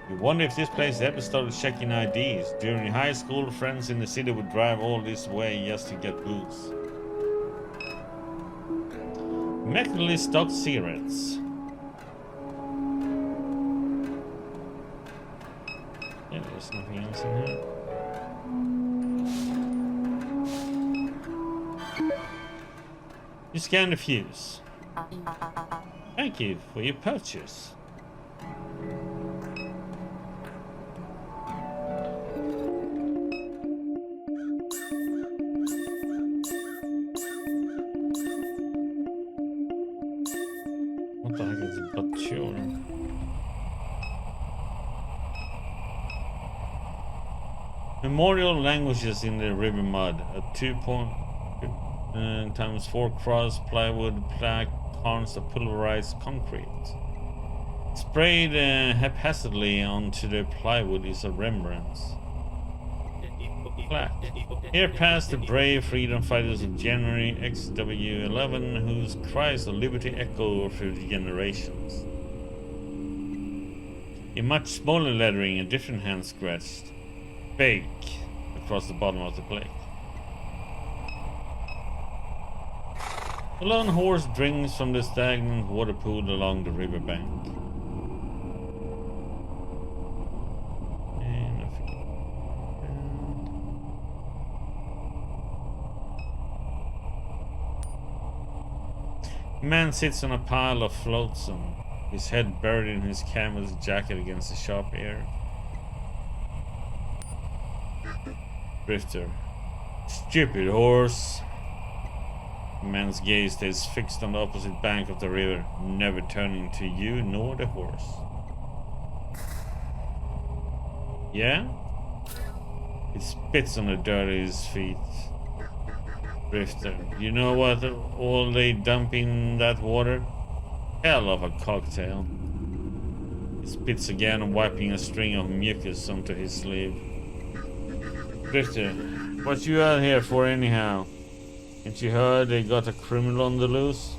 You wonder if this place ever started checking IDs. During high school, friends in the city would drive all this way just to get booze. Immaculately stocked cigarettes. Yeah, there's nothing else in here. You scan the fuse. Thank you for your purchase. What the heck is a butcher? Memorial languages in the river mud. A 2.4 cross plywood plaque harns the pulverized concrete. Sprayed haphazardly onto the plywood is a remembrance plaque. Here passed the brave freedom fighters of January XW11, whose cries of liberty echo through the generations. In much smaller lettering, a different hand scratched "Bake" across the bottom of the plate. A lone horse drinks from the stagnant water pool along the riverbank. And a man sits on a pile of flotsam, his head buried in his canvas jacket against the sharp air. Drifter. Stupid horse. The man's gaze stays fixed on the opposite bank of the river, never turning to you nor the horse. Yeah? It spits on the dirt at his feet. Drifter. You know what all they dump in that water? Hell of a cocktail. He spits again, wiping a string of mucus onto his sleeve. Drifter. What you out here for anyhow? Ain't you heard they got a criminal on the loose?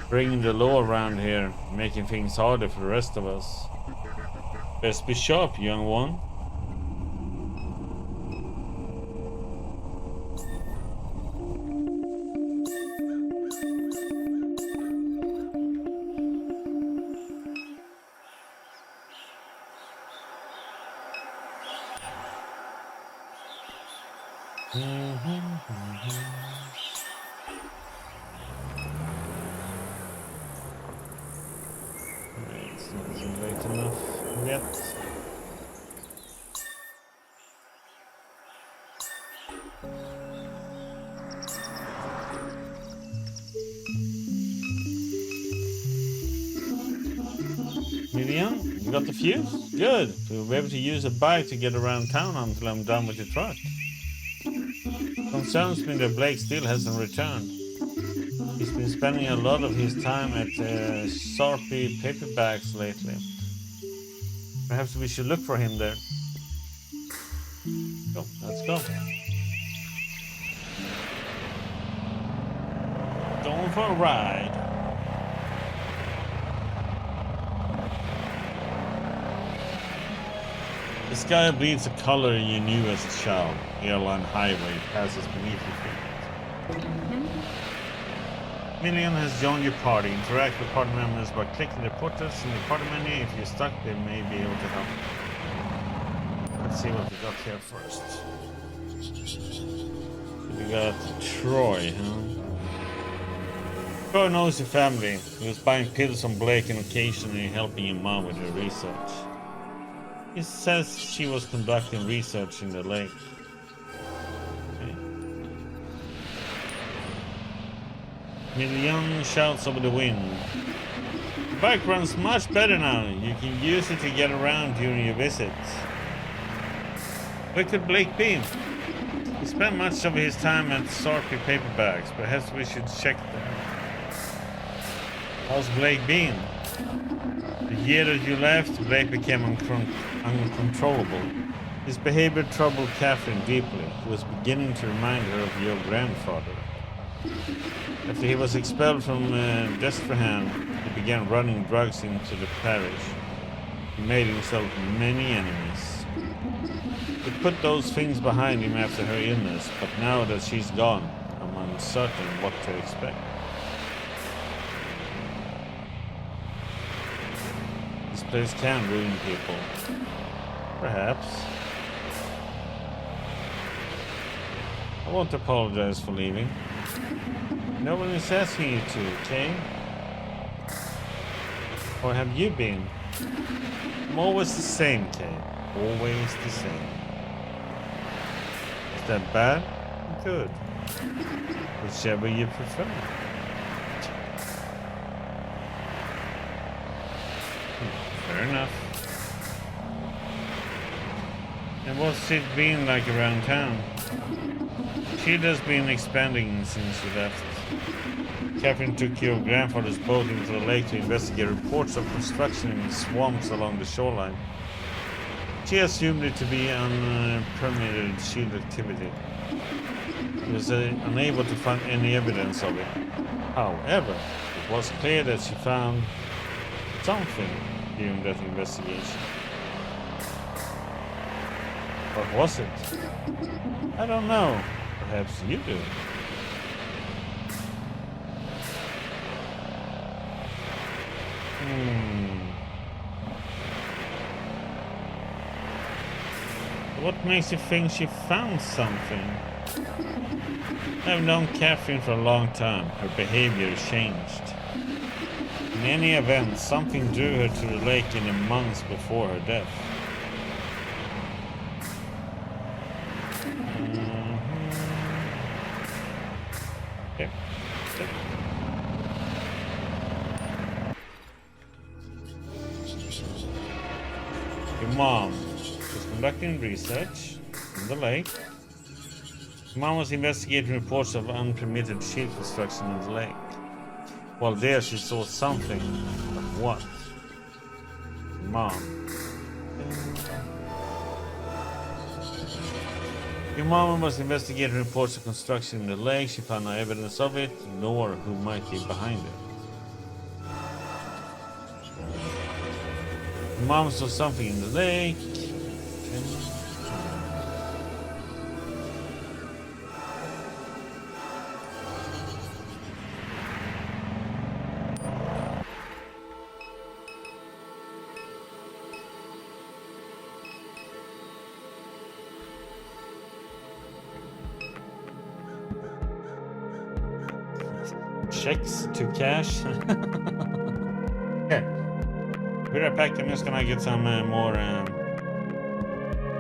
Bringing the law around here, making things harder for the rest of us. Best be sharp, young one. It's not late enough yet. Million, you got the fuse? Good. We'll be able to use a bike to get around town until I'm done with the truck. Concerns me that Blake still hasn't returned. He's been spending a lot of his time at Sarpy paperbacks lately. Perhaps we should look for him there. Go, let's go. Going for a ride. The sky bleeds a color you knew as a child. Airline highway passes beneath your feet. Million has joined your party. Interact with party members by clicking the portraits in the party menu. If you're stuck, they may be able to help. Let's see what we got here first. We got Troy, huh? Troy knows your family. He was buying pills on Blake and occasionally helping your mom with her research. He says she was conducting research in the lake. Okay. Million shouts over the wind. The bike runs much better now. You can use it to get around during your visits. Where could Blake be? He spent much of his time at Sarpy paperbacks. Perhaps we should check there. How's Blake been? The year that you left, Blake became uncontrollable. His behavior troubled Catherine deeply. He was beginning to remind her of your grandfather. After he was expelled from Destrehan, he began running drugs into the parish. He made himself many enemies. He put those things behind him after her illness, but now that she's gone, I'm uncertain what to expect. This place can ruin people. Perhaps. I won't apologize for leaving. No one is asking you to, okay? Or have you been? I'm always the same, Kay. Always the same. Is that bad? Good. Whichever you prefer. Fair enough. And what's it been like around town? Sheeta's been expanding since you left. Catherine took your grandfather's boat into the lake to investigate reports of construction in the swamps along the shoreline. She assumed it to be unpermitted shield activity. She was unable to find any evidence of it. However, it was clear that she found something during that investigation. What was it? I don't know. Perhaps you do. What makes you think she found something? I've known Catherine for a long time. Her behavior changed. In any event, something drew her to the lake in the months before her death. Okay. Your mom was conducting research in the lake. Your mom was investigating reports of unpermitted shield construction in the lake. While there, she saw something. But what? Mom. Your mom was investigating reports of construction in the lake. She found no evidence of it, nor who might be behind it. Your mom saw something in the lake. Checks to cash. Okay. Be right back. I'm just gonna get some more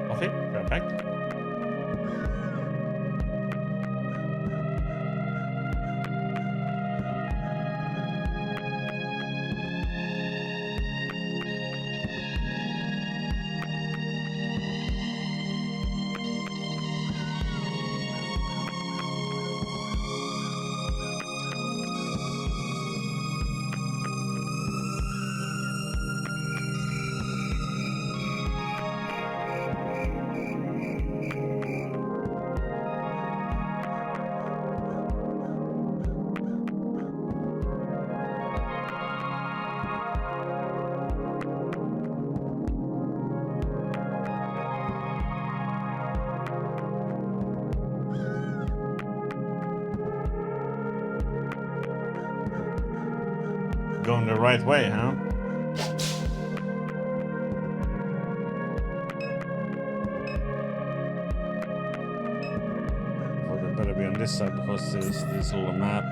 coffee. Be right back. Going the right way, huh? Well, they better be on this side because there's this little map.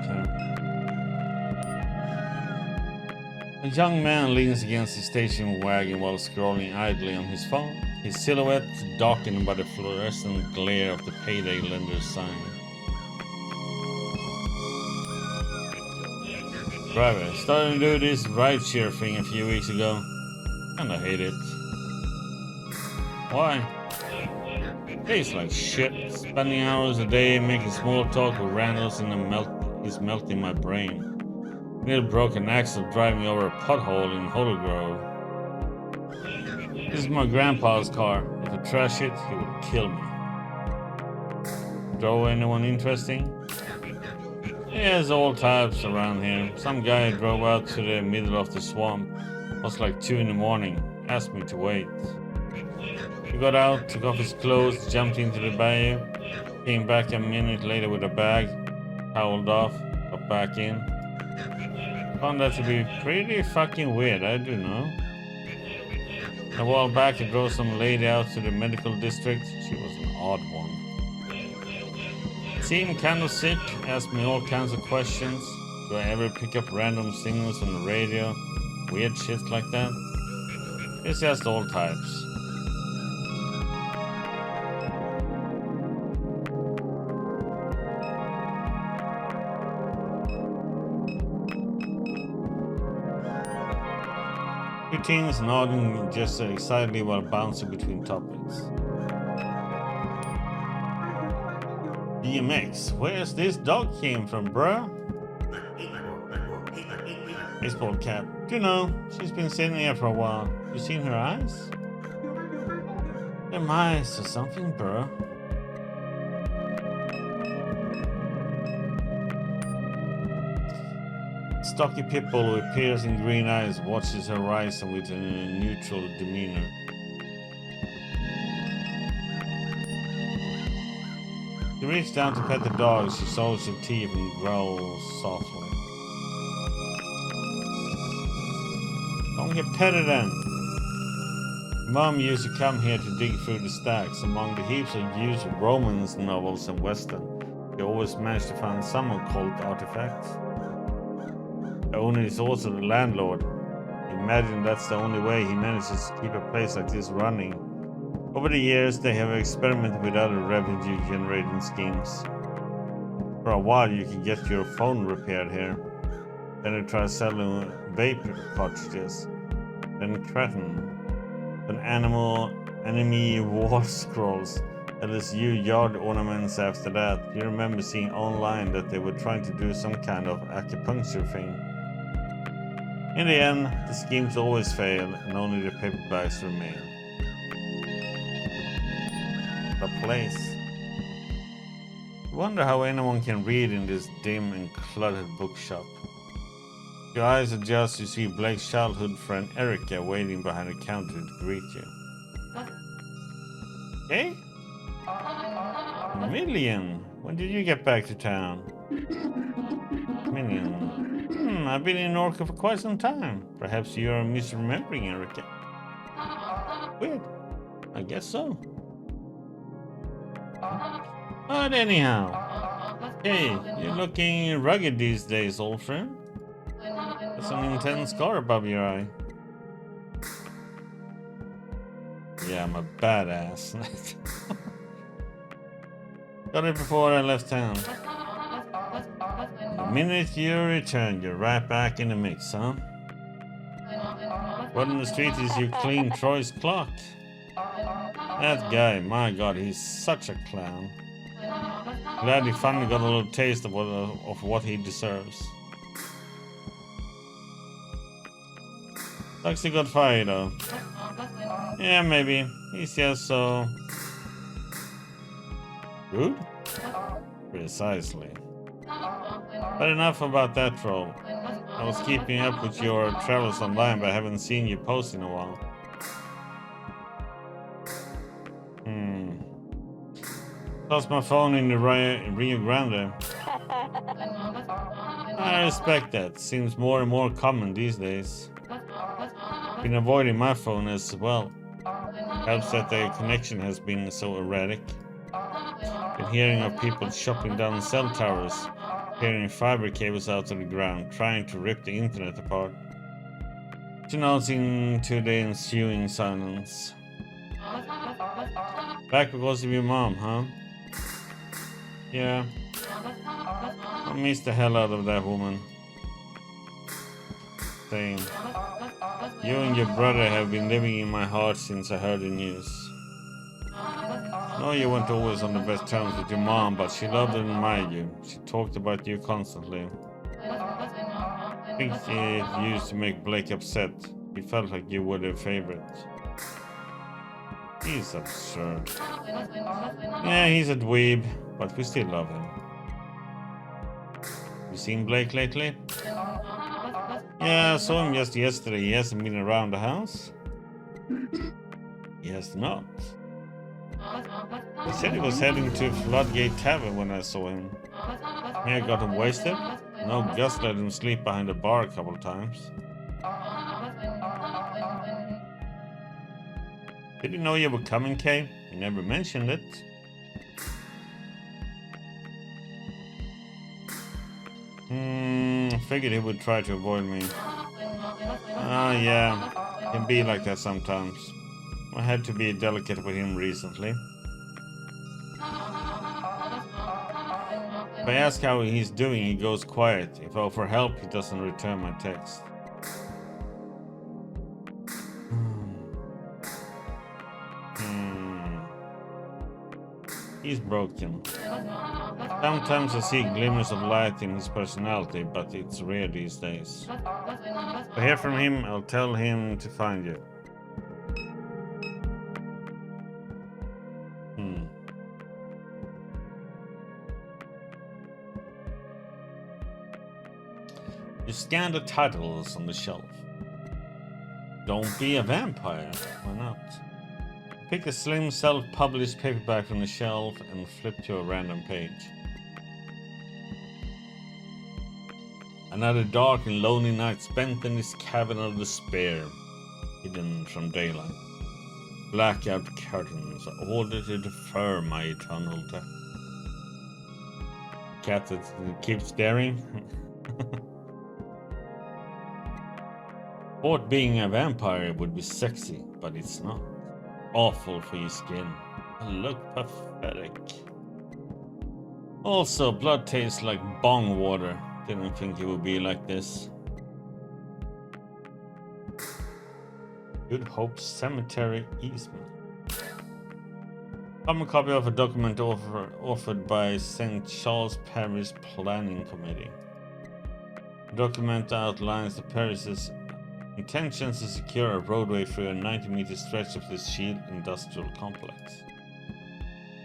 A young man leans against his station wagon while scrolling idly on his phone, his silhouette darkened by the fluorescent glare of the payday lender sign. Driver, started to do this rideshare thing a few weeks ago, and I hate it. Why? Tastes like shit. Spending hours a day making small talk with randos is melting my brain. Nearly broke an axle driving over a pothole in Holy Grove. This is my grandpa's car. If I trash it, he would kill me. Drove anyone interesting? There's all types around here. Some guy drove out to the middle of the swamp. It was like 2 in the morning. Asked me to wait. He got out, took off his clothes, jumped into the bayou. Came back a minute later with a bag. Toweled off, got back in. Found that to be pretty fucking weird, I do know. A while back he drove some lady out to the medical district. She was an odd one. Seemed kind of sick, asked me all kinds of questions. Do I ever pick up random signals on the radio? Weird shit like that. It's just all types. Two teens nodding just excitedly while bouncing between topics. DMX, where's this dog came from, bruh? Baseball cap. You know, she's been sitting here for a while. You seen her eyes? Them eyes or something, bruh. Stocky pitbull with piercing green eyes watches her horizon with a neutral demeanor. She reached down to pet the dog. She shows her teeth and growls softly. Don't get petted then. Mom used to come here to dig through the stacks. Among the heaps of used romance novels and western, she always managed to find some occult artifacts. The owner is also the landlord. Imagine that's the only way he manages to keep a place like this running. Over the years, they have experimented with other revenue-generating schemes. For a while, you can get your phone repaired here. Then they try selling vape cartridges. Then Cretin. Then enemy wall scrolls. LSU yard ornaments after that. You remember seeing online that they were trying to do some kind of acupuncture thing. In the end, the schemes always fail and only the paperbacks remain. The place. I wonder how anyone can read in this dim and cluttered bookshop. Your eyes adjust, you see Blake's childhood friend Erica waiting behind the counter to greet you. Hey? Million, when did you get back to town? Million. I've been in NORCO for quite some time. Perhaps you're misremembering Erica. Weird. I guess so. But anyhow. Hey, you're looking rugged these days, old friend. There's an intense scar above your eye. Yeah, I'm a badass. Got it before I left town. The minute you return, you're right back in the mix, huh? What in the street is you clean Troy's clock? That guy, my god, he's such a clown. Glad he finally got a little taste of what he deserves. Sucks he got fired though. Yeah, maybe. He's just so... rude? Precisely. But enough about that troll. I was keeping up with your travels online, but I haven't seen you post in a while. Lost my phone in the Rio Grande. I respect that. Seems more and more common these days. Been avoiding my phone as well. Helps that the connection has been so erratic. Been hearing of people chopping down cell towers, carrying fiber cables out of the ground, trying to rip the internet apart. She nods into the ensuing silence. Back because of your mom, huh? Yeah. I miss the hell out of that woman. Same. You and your brother have been living in my heart since I heard the news. No, you weren't always on the best terms with your mom, but she loved and admired you. She talked about you constantly. I think it used to make Blake upset. He felt like you were their favorite. He's absurd. Yeah, he's a dweeb, but we still love him. You seen Blake lately? Yeah, I saw him just yesterday. He hasn't been around the house? He has not. He said he was heading to Floodgate Tavern when I saw him. May I got him wasted? No, Gus let him sleep behind the bar a couple of times. Did you know you were coming, Kay? You never mentioned it. I figured he would try to avoid me. Yeah, can be like that sometimes. I had to be delicate with him recently. If I ask how he's doing, he goes quiet. If I offer help, he doesn't return my text. He's broken. Sometimes I see glimmers of light in his personality, but it's rare these days. If I hear from him, I'll tell him to find you. You scan the titles on the shelf. Don't be a vampire. Why not? Pick a slim self-published paperback from the shelf and flip to a random page. Another dark and lonely night spent in this cavern of despair, hidden from daylight. Blackout curtains ordered to defer my eternal death. Cat that keeps staring. Thought being a vampire would be sexy, but it's not. Awful for your skin. I look pathetic. Also, blood tastes like bong water. Didn't think it would be like this. Good Hope Cemetery easement. Common copy of a document offered by St. Charles Parish Planning Committee. The document outlines the parish's intentions to secure a roadway through a 90-meter stretch of the Shield Industrial Complex.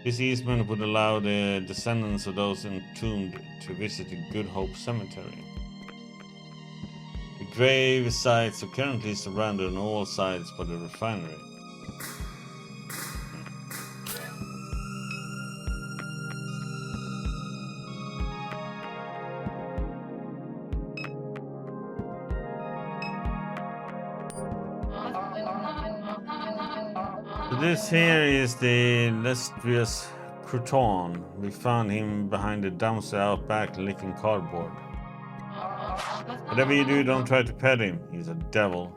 This easement would allow the descendants of those entombed to visit the Good Hope Cemetery. The grave sites are currently surrounded on all sides by the refinery. This here is the illustrious Crouton. We found him behind the dumpster out back licking cardboard. Whatever you do, don't try to pet him. He's a devil.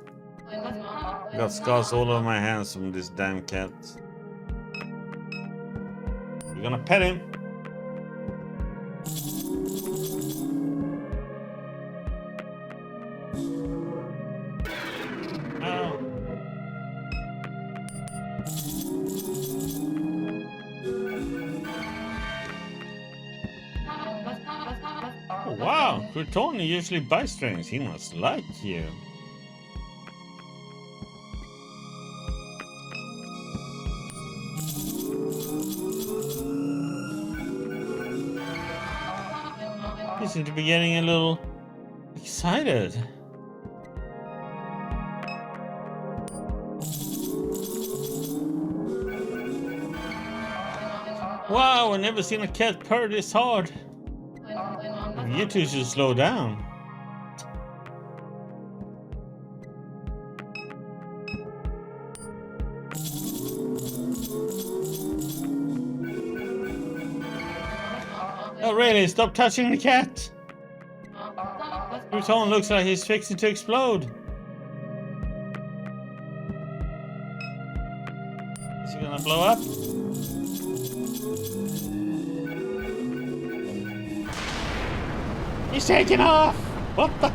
I got scars all over my hands from this damn cat. You're gonna pet him. Oh. Oh, wow, Crouton usually buys strings. He must like you. You seem to be getting a little excited. Wow, I've never seen a cat purr this hard. You two should slow down. Oh really, stop touching the cat! Crouton looks like he's fixing to explode. Is he gonna blow up? He's taking off! What the?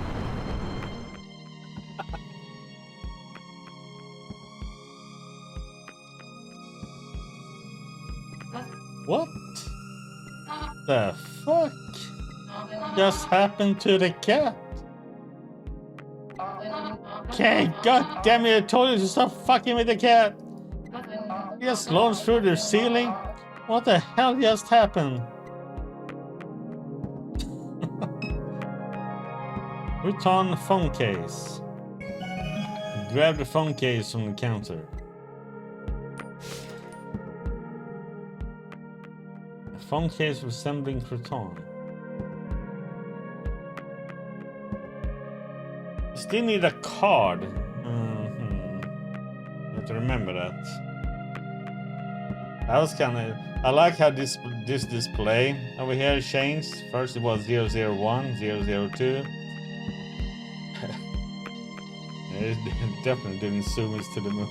What the fuck just happened to the cat? Okay, god damn it, I told you to stop fucking with the cat. He just launched through the ceiling? What the hell just happened? Return the phone case. Grab the phone case from the counter. A phone case resembling Crouton. You still need a card. You have to remember that. That was kind of... I like how this display over here changed. First it was 001, 002. It definitely didn't zoom us to the moon.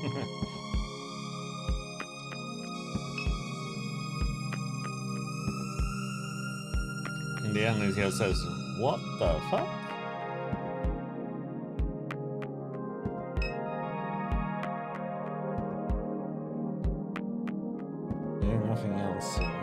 In the end, it just says, "What the fuck?" Yeah, nothing else. Right?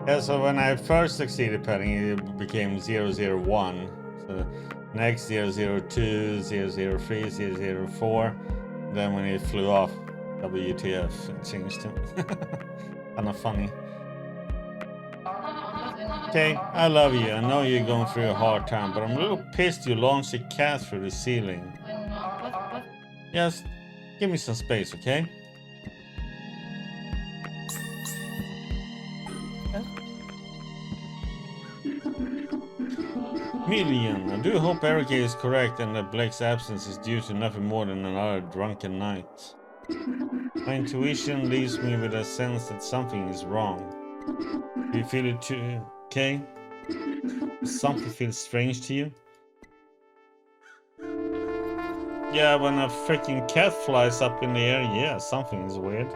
Yeah, so when I first succeeded petting, it became 001. So next 002, 003, 004. Then when it flew off, WTF, it changed to kind of funny. Okay, I love you. I know you're going through a hard time, but I'm a little pissed you launched a cat through the ceiling. Just give me some space, okay? Million. I do hope Erica is correct and that Blake's absence is due to nothing more than another drunken night. My intuition leaves me with a sense that something is wrong. Do you feel it too, okay? Something feels strange to you? Yeah, when a freaking cat flies up in the air, yeah, something is weird.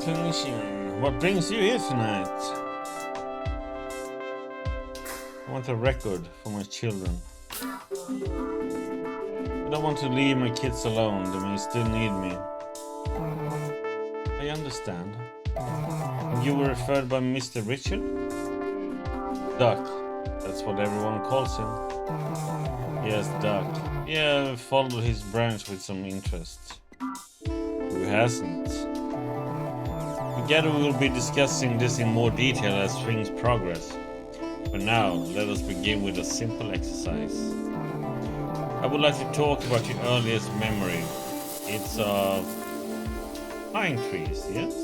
Clinician, what brings you here tonight? I want a record for my children. I don't want to leave my kids alone, they may still need me. I understand. You were referred by Mr. Richard? Duck, that's what everyone calls him. Yes, Duck. Yeah, I followed his branch with some interest. Who hasn't? Together we will be discussing this in more detail as things progress. For now, let us begin with a simple exercise. I would like to talk about your earliest memory. It's of pine trees, yes?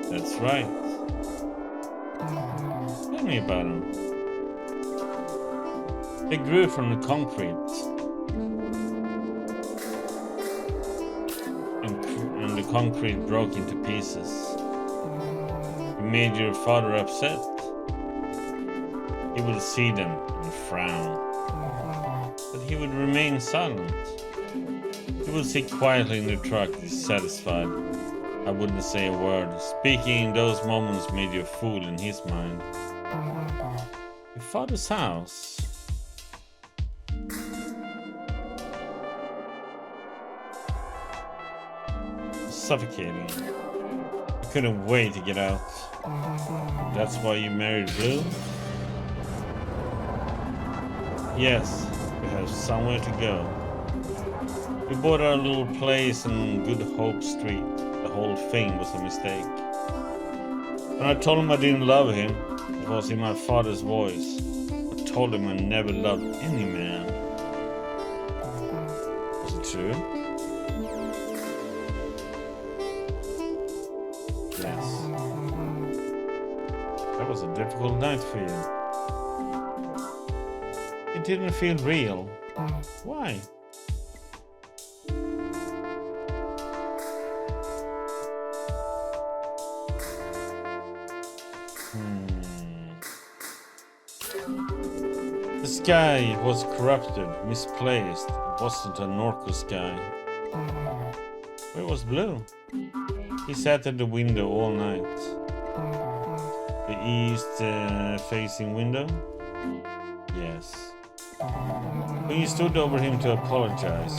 That's right. Tell me about them. They grew from the concrete. And the concrete broke into pieces. It made your father upset. He would see them and frown. But he would remain silent. He would sit quietly in the truck, dissatisfied. I wouldn't say a word. Speaking in those moments made you a fool in his mind. Your father's house. Suffocating. I couldn't wait to get out. That's why you married Blue? Yes, we have somewhere to go. We bought our little place in Good Hope Street. The whole thing was a mistake. When I told him I didn't love him, it was in my father's voice. I told him I never loved any man. Was it true? Yes. That was a difficult night for you. It didn't feel real. Why? The sky was corrupted, misplaced. It wasn't a NORCO sky. Where was Blue? He sat at the window all night. The east-facing window? Yes. When you stood over him to apologize,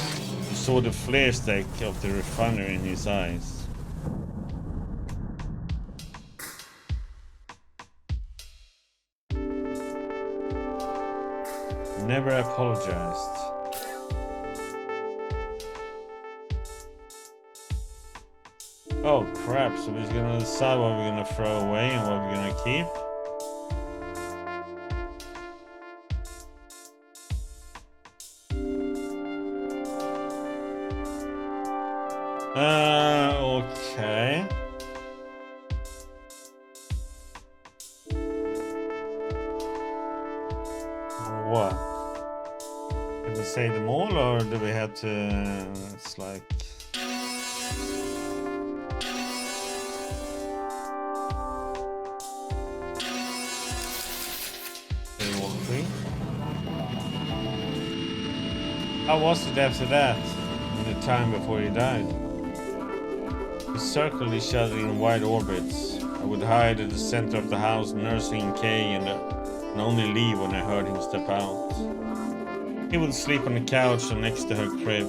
you saw the flare stack of the refinery in his eyes. Never apologized. Oh crap, so we're gonna decide what we're gonna throw away and what we're gonna keep? Okay. What? Did we say them all, or do we have to? It's like. How was it after that, in the time before he died? We circled each other in wide orbits. I would hide at the center of the house, nursing Kay, and only leave when I heard him step out. He would sleep on the couch next to her crib.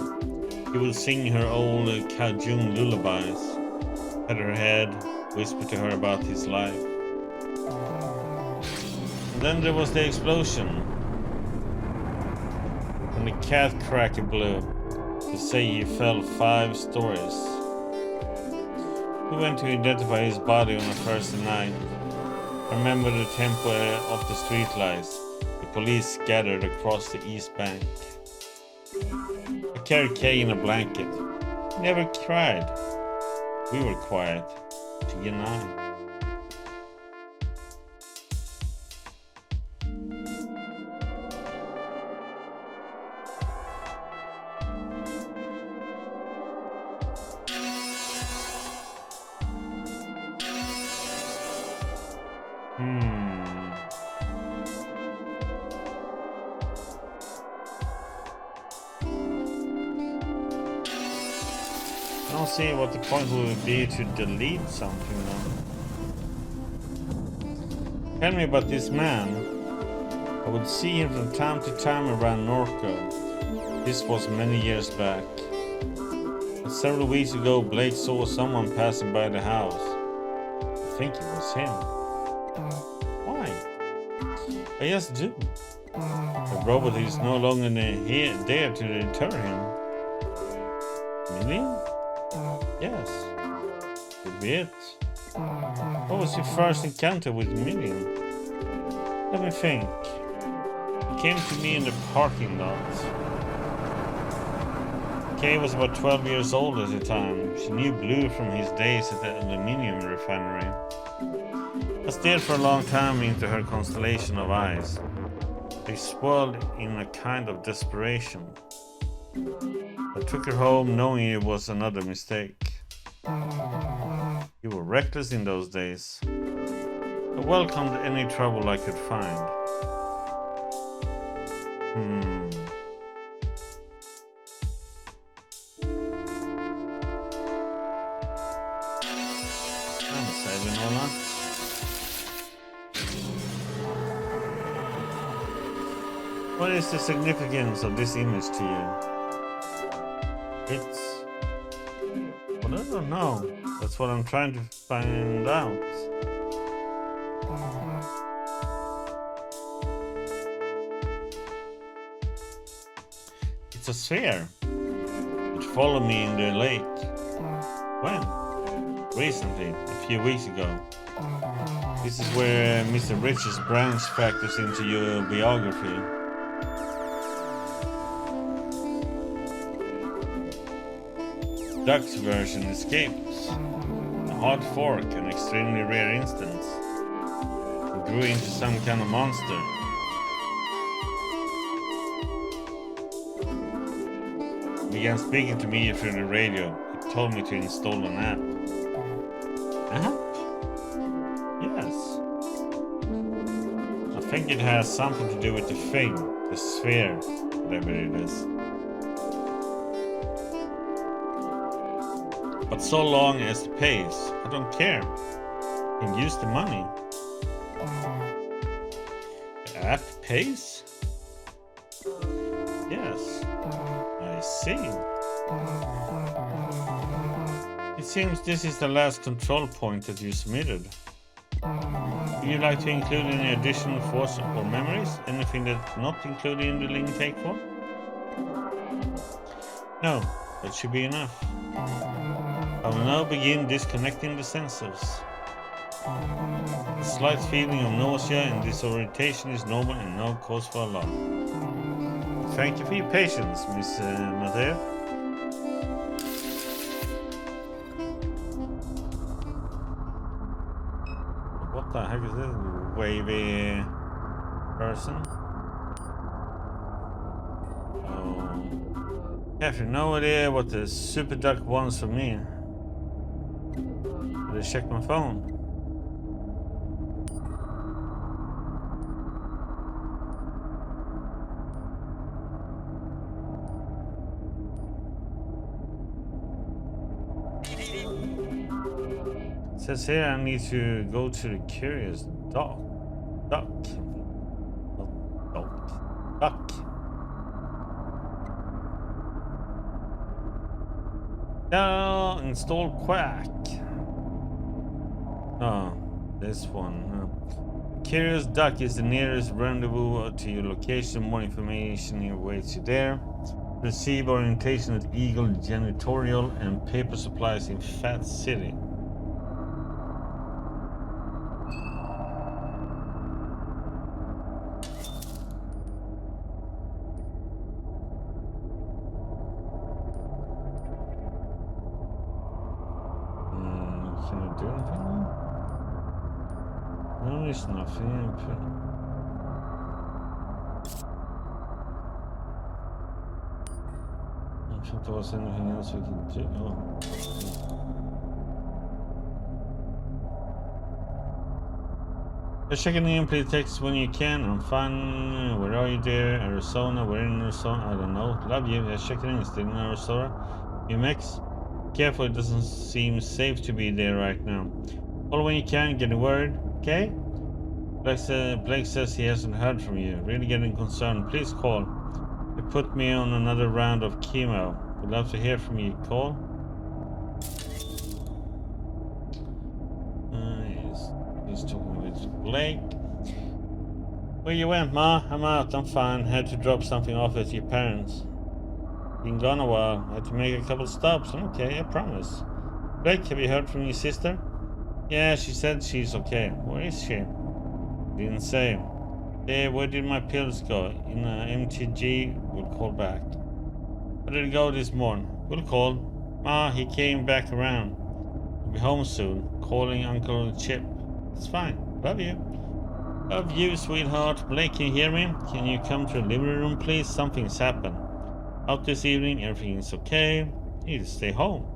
He would sing her old Cajun lullabies, pet her head, whisper to her about his life. And then there was the explosion. And the cat cracker blew. To say he fell 5 stories. We went to identify his body on the Thursday night. I remember the tempo of the streetlights. The police scattered across the East Bank. I carried Kay in a blanket. He never cried. We were quiet. She and I. I don't see what the point would be to delete something then. Tell me about this man. I would see him from time to time around NORCO. This was many years back. But several weeks ago, Blake saw someone passing by the house. I think it was him. Why? I just do. The robot is no longer there to deter him. Million? Yes. Could be it. What was your first encounter with Million? Let me think. He came to me in the parking lot. Kay was about 12 years old at the time. She knew Blue from his days at the aluminium refinery. I stared for a long time into her constellation of eyes. They swirled in a kind of desperation. I took her home knowing it was another mistake. You were reckless in those days. I welcomed any trouble I could find. I'm saving all that. What is the significance of this image to you? It's... well, I don't know. That's what I'm trying to find out. It's a sphere. It followed me in the lake. When? Recently, a few weeks ago. This is where Mr. Rich's branch factors into your biography. Duck's version escaped. A hard fork, an extremely rare instance. It grew into some kind of monster. It began speaking to me through the radio. It told me to install an app. Yes. I think it has something to do with the thing, the sphere, whatever it is. But so long as it pays, I don't care. I can use the money. The app pays? Yes. I see. It seems this is the last control point that you submitted. Would you like to include any additional force or memories? Anything that's not included in the link take form? No, that should be enough. I will now begin disconnecting the sensors. A slight feeling of nausea and disorientation is normal and no cause for alarm. Thank you for your patience, Miss Mateo. What the heck is this wavy person? I have no idea what the super duck wants from me. Did I check my phone? It says here I need to go to the curious duck. Duck. Now install Quack. Oh, this one. Curious Duck is the nearest rendezvous to your location. More information awaits you there. Receive orientation at Eagle Janitorial and Paper Supplies in Fat City. Can I do anything? No, there's nothing. I think there was anything else we could do. Oh. Just checking in, please text when you can. I'm fine. Where are you there? Arizona? We're in Arizona. I don't know. Love you. Just checking in. Still in Arizona. UMX? Careful, it doesn't seem safe to be there right now. Call when you can, get a word, okay? Blake says he hasn't heard from you. Really getting concerned. Please call. They put me on another round of chemo. Would love to hear from you. Call. He's talking with Blake. Where you went, Ma? I'm out. I'm fine. Had to drop something off at your parents. Been gone a while. Had to make a couple stops. I'm okay, I promise. Blake, have you heard from your sister? Yeah, she said she's okay. Where is she? Didn't say. Hey, where did my pills go? In MTG, we'll call back. Where did it go this morning? We'll call. Ma, he came back around. He'll be home soon. Calling Uncle Chip. It's fine. Love you. Love you, sweetheart. Blake, can you hear me? Can you come to the living room, please? Something's happened. Out this evening, everything's okay. You need to stay home.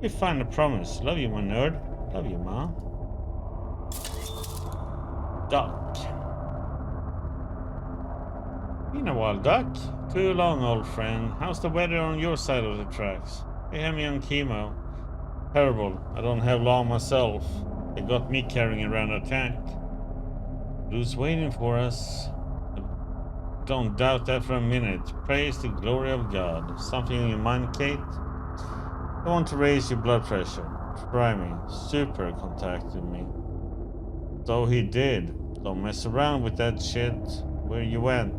You're fine, I promise. Love you, my nerd. Love you, Ma. Duck. Been a while, Duck. Too long, old friend. How's the weather on your side of the tracks? They have me on chemo. Terrible. I don't have long myself. They got me carrying around a tank. Blue's waiting for us. Don't doubt that for a minute. Praise the glory of God. Something in your mind, Kate? I want to raise your blood pressure. Try me. Super contacted me. So he did. Don't mess around with that shit. Where you went?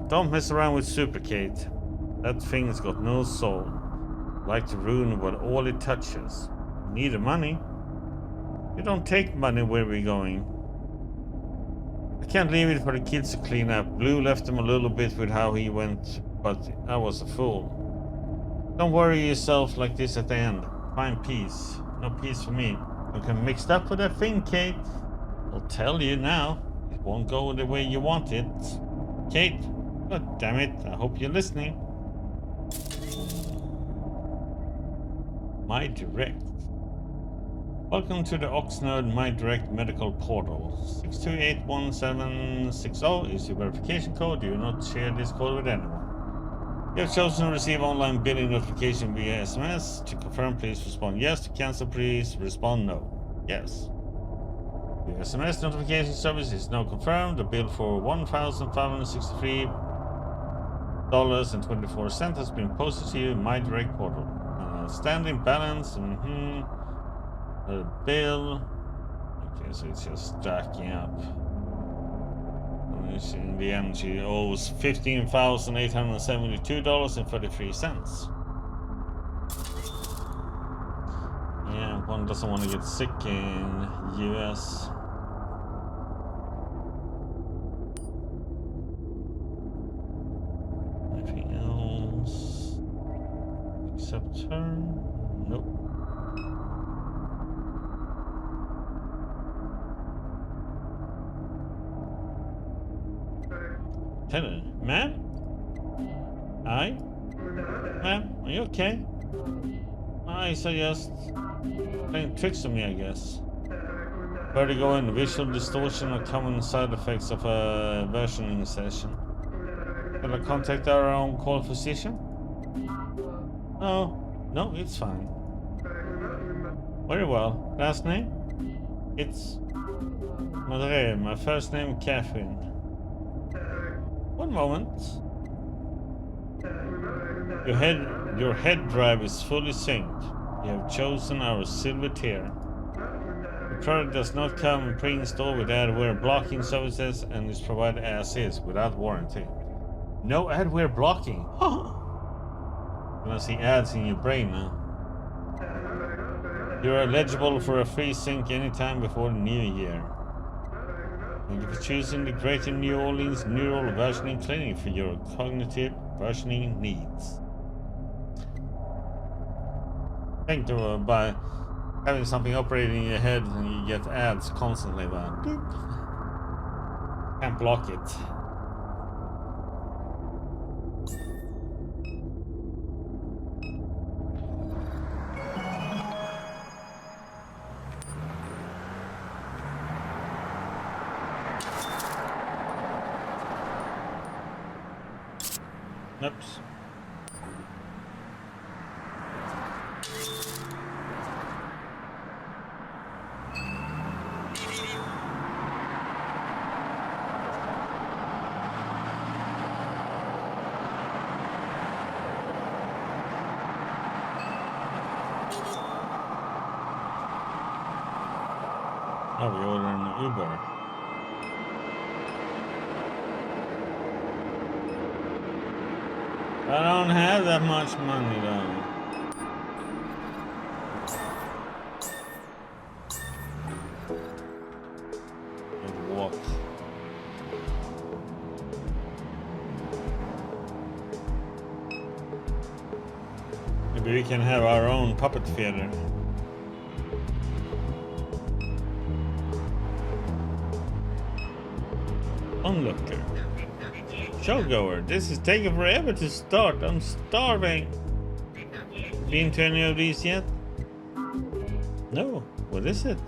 Don't mess around with Super, Kate. That thing's got no soul. Like to ruin what all it touches. Need the money. You don't take money where we're going. I can't leave it for the kids to clean up. Blue left him a little bit with how he went, but I was a fool. Don't worry yourself like this at the end. Find peace. No peace for me. Don't get mixed up with that thing, Kate. I'll tell you now. It won't go the way you want it. Kate, god damn it, I hope you're listening. My Direct. Welcome to the Oxnard My Direct Medical Portal. 6281760 is your verification code. Do not share this code with anyone. You have chosen to receive online billing notification via SMS. To confirm, please respond yes. To cancel, please respond no. Yes. The SMS notification service is now confirmed. The bill for $1,563.24 has been posted to you in My Direct Portal. Outstanding balance. The bill. Okay, so it's just stacking up. In the end, she owes $15,872.33. Yeah, one doesn't want to get sick in US. Anything else? Except her? Nope. Hello, ma'am? Hi? Ma'am, are you okay? I suggest playing tricks on me, I guess. Vertigo and visual distortion are common side effects of a versioning session. Shall I contact our own call physician? No, it's fine. Very well. Last name? It's Madre, my first name Catherine. One moment. Your head drive is fully synced. You have chosen our silver tier. The product does not come pre-installed with adware blocking services and is provided as is without warranty. No adware blocking. Gonna see ads in your brain now. You're eligible for a free sync anytime before the new year. Thank you for choosing the Greater New Orleans Neural Versioning Clinic for your cognitive versioning needs. Think by having something operating in your head and you get ads constantly, but can't block it. Oops. Oh, we ordered an Uber. I don't have that much money though. Let's walk. We can have our own puppet theater. Onlooker. Showgoer, this is taking forever to start. I'm starving. Been to any of these yet? No. What is it?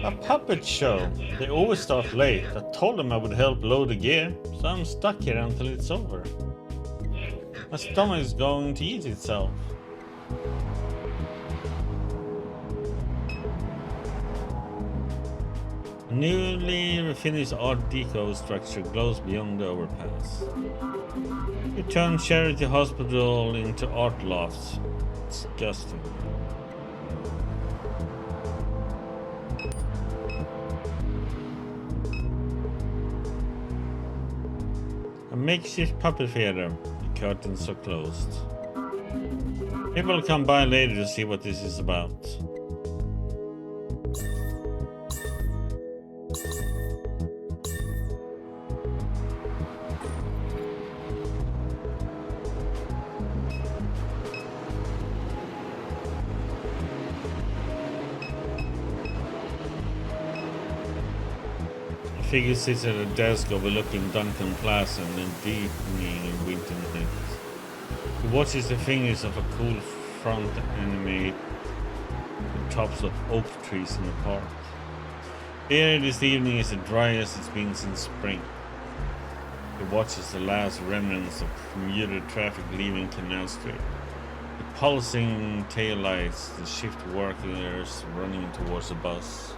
A puppet show. They always start late. I told them I would help load the gear, so I'm stuck here until it's over. My stomach is going to eat itself. A newly finished Art Deco structure glows beyond the overpass. You turn Charity Hospital into art lofts. Disgusting. A makeshift puppet theater. The curtains are closed. People will come by later to see what this is about. A figure sits at a desk overlooking Duncan Plaza in a deepening winter night. He watches the fingers of a cool front animate the tops of oak trees in the park. The air this evening is as dry as it's been since spring. He watches the last remnants of commuter traffic leaving Canal Street. The pulsing taillights, the shift workers running towards the bus.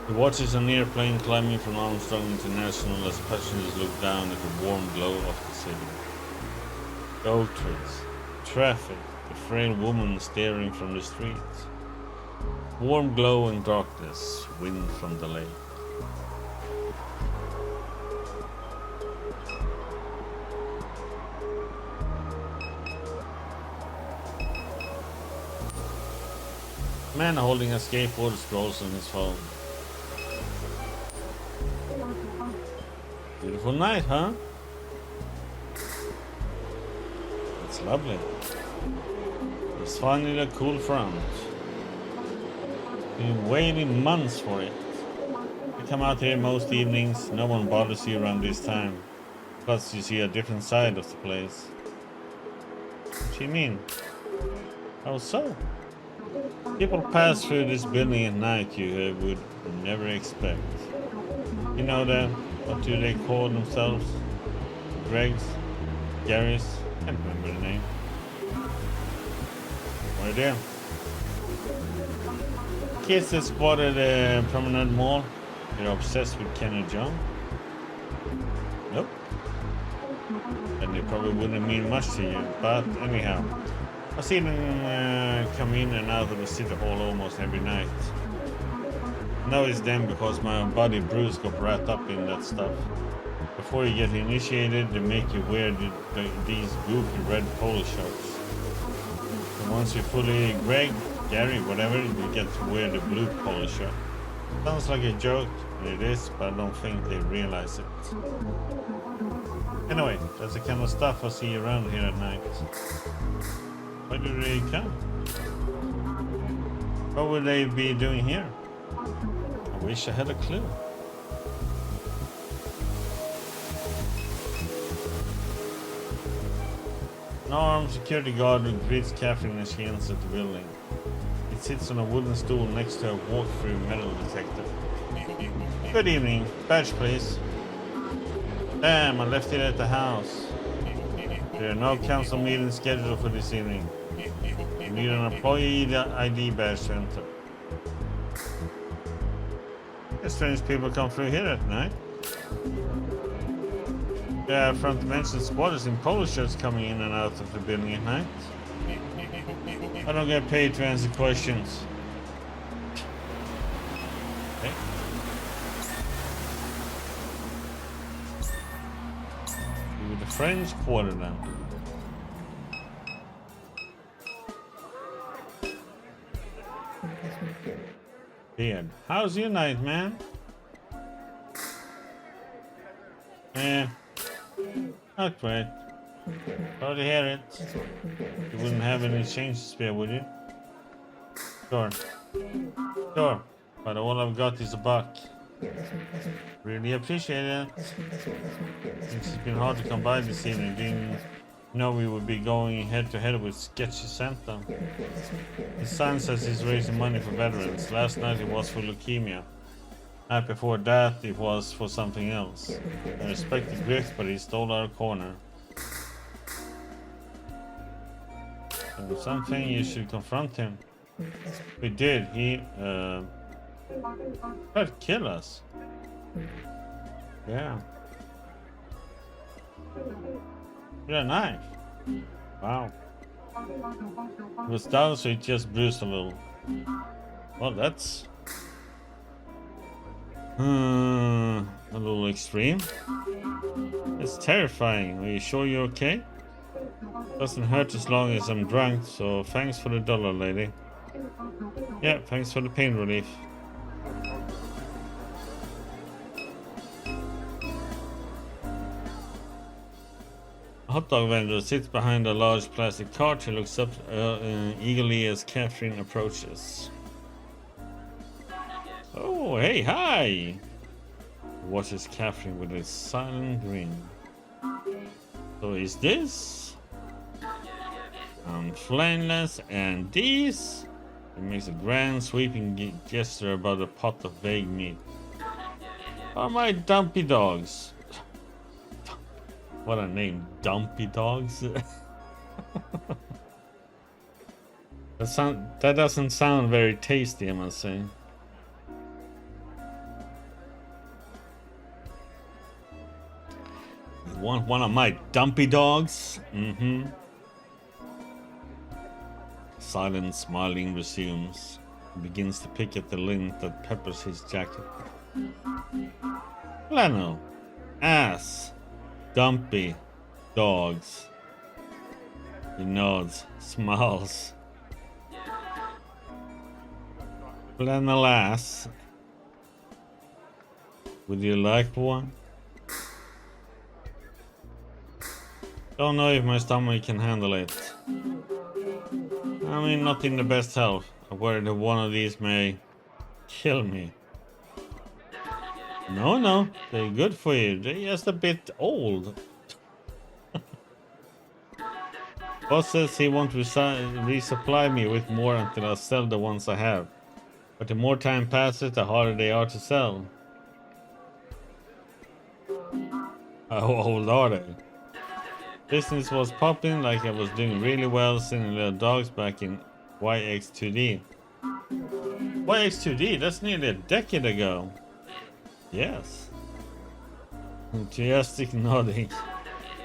He watches an airplane climbing from Armstrong International as passengers look down at the warm glow of the city. The oak trees, traffic, the frail woman staring from the streets. Warm glow and darkness, wind from the lake. A man holding a skateboard scrolls on his phone. Beautiful night, huh? It's lovely. It's finally a cool front. Been waiting months for it. You come out here most evenings, no one bothers you around this time. Plus you see a different side of the place. What do you mean? How so? People pass through this building at night you would never expect. You know that? What do they call themselves? Greg's? Gary's? I can't remember the name. Right there. Kids that spotted a promenade mall. They're obsessed with Kenny John. Nope. And they probably wouldn't mean much to you. But anyhow, I see them come in and out of the city hall almost every night. I know it's them because my buddy Bruce got wrapped up in that stuff. Before you get initiated, they make you wear these goofy red polo shirts. And once you're fully Greg, Gary, whatever, you get to wear the blue polo shirt. Sounds like a joke, and it is, but I don't think they realize it. Anyway, that's the kind of stuff I see around here at night. Why do they come? What would they be doing here? I wish I had a clue. An armed security guard greets Catherine as she enters the building. He sits on a wooden stool next to a walk-through metal detector. Good evening. Badge, please. Damn, I left it at the house. There are no council meetings scheduled for this evening. You need an employee ID badge to enter. Strange people come through here at night. There are front dimension squatters in polo shirts coming in and out of the building at night. I don't get paid to answer questions. Okay. With the French Quarter then. Beard, how's your night, man? Not great. Sorry to hear it. You wouldn't have any change to spare, would you? Sure. Sure. But all I've got is $1. Really appreciate it. It's been hard to come by this evening. Didn't know we would be going head to head with Sketchy Santa. His son says he's raising money for veterans. Last night it was for leukemia. Night before that it was for something else. I respect the grit, but he stole our corner. So something you should confront him. We did. He tried to kill us. Yeah. With a knife. Wow. It was down, so it just bruised a little. Well, that's a little extreme. It's terrifying. Are you sure you're okay? Doesn't hurt as long as I'm drunk, so thanks for the $1, lady. Yeah, thanks for the pain relief. A hot dog vendor sits behind a large plastic cart. He looks up eagerly as Catherine approaches. Oh, hey, hi! Watches Catherine with a silent grin. So is this? I'm flameless, and this? He makes a grand sweeping gesture about a pot of vague meat. Are my dumpy dogs? What a name, dumpy dogs. That doesn't sound very tasty, I must say. You want one of my dumpy dogs? Mm-hmm. Silent smiling resumes. He begins to pick at the lint that peppers his jacket. Flannel. Ass. Dumpy. Dogs. He nods. Smiles. Flannel ass. Would you like one? Don't know if my stomach can handle it. I mean, not in the best health. I'm worried that one of these may kill me. No, they're good for you. They're just a bit old. Boss says he won't resupply me with more until I sell the ones I have. But the more time passes, the harder they are to sell. How old are they? Business was popping like I was doing really well selling little dogs back in YX2D. YX2D? That's nearly a decade ago. Yes. Enthusiastic nodding.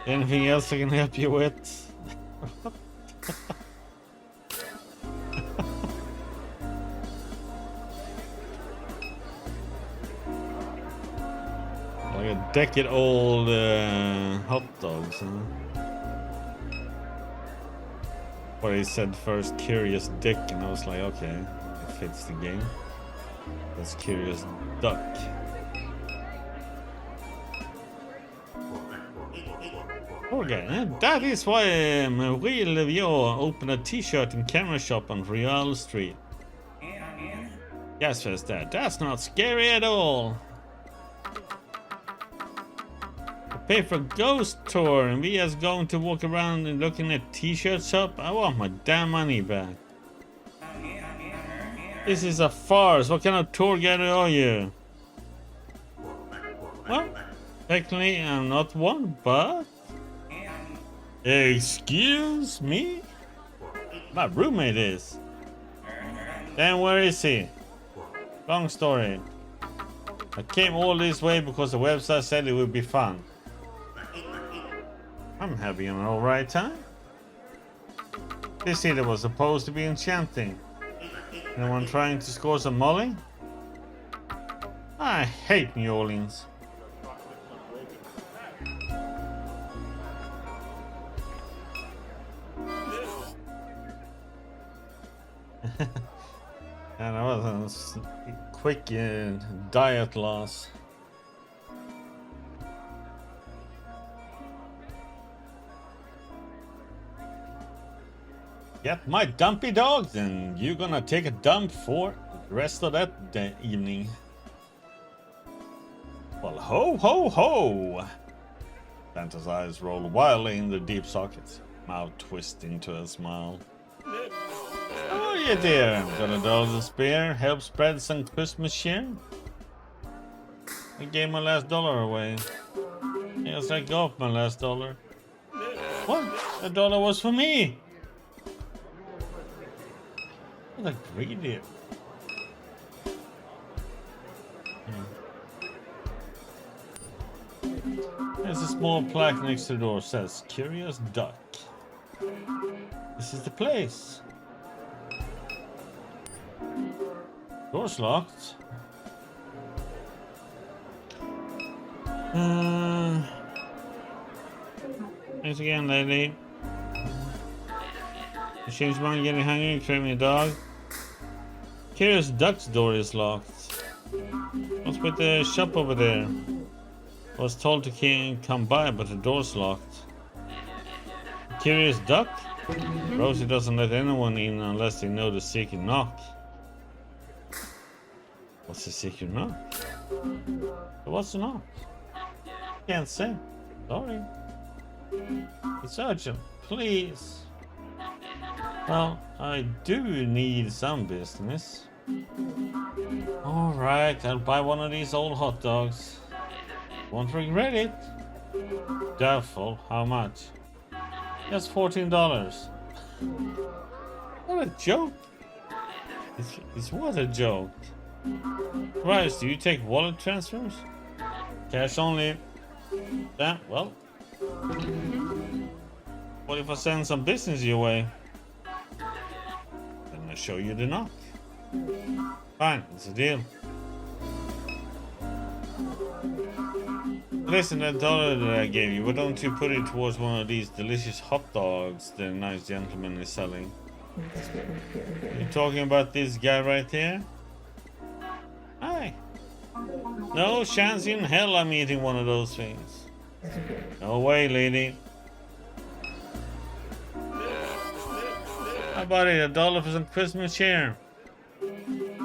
Anything else I can help you with? Like a decade-old hot dogs, huh? But he said first Curious Dick, and I was like, okay, it fits the game. That's Curious Duck. Okay, that is why Marie Leviot opened a t-shirt and camera shop on Real Street. Yes, that's not scary at all. Pay for a ghost tour and we just going to walk around and looking at t-shirt shop. I want my damn money back. This is a farce. What kind of tour guide are you? Well, technically I'm not one, but... Excuse me? My roommate is. Then where is he? Long story. I came all this way because the website said it would be fun. I'm having an alright time. This city was supposed to be enchanting. Anyone trying to score some Molly? I hate New Orleans. And I was a quick diet loss. Get my dumpy dog, then you're gonna take a dump for the rest of that evening. Well, ho, ho, ho! Santa's eyes roll wildly in their deep sockets, mouth twisting to a smile. Oh, you dear, got $1 to spare? Help spread some Christmas cheer? I gave my last dollar away. Yes, I got my last dollar. What? $1 was for me! What a greedy. There's a small plaque next to the door, says Curious Duck. This is the place. Door's locked. Thanks again, lady. You change mind getting hungry, crave me a dog. Curious Duck's door is locked. What's with the shop over there? I was told to come by, but the door's locked. Curious Duck? Rosie doesn't let anyone in unless they know the secret knock. What's the secret knock? What's the knock? Can't say. Sorry. It's urgent. Please. Well, I do need some business. Alright, I'll buy one of these old hot dogs. Won't regret it. Doubtful. How much? Just $14. What a joke. It's what a joke. Christ, do you take wallet transfers? Cash only. Yeah, well. What if I send some business your way? Then I'll show you the knock. Fine, it's a deal. Listen, that dollar that I gave you, why don't you put it towards one of these delicious hot dogs the nice gentleman is selling? You talking about this guy right here? Hi. No chance in hell I'm eating one of those things. No way, lady. How about it? $1 for some Christmas cheer?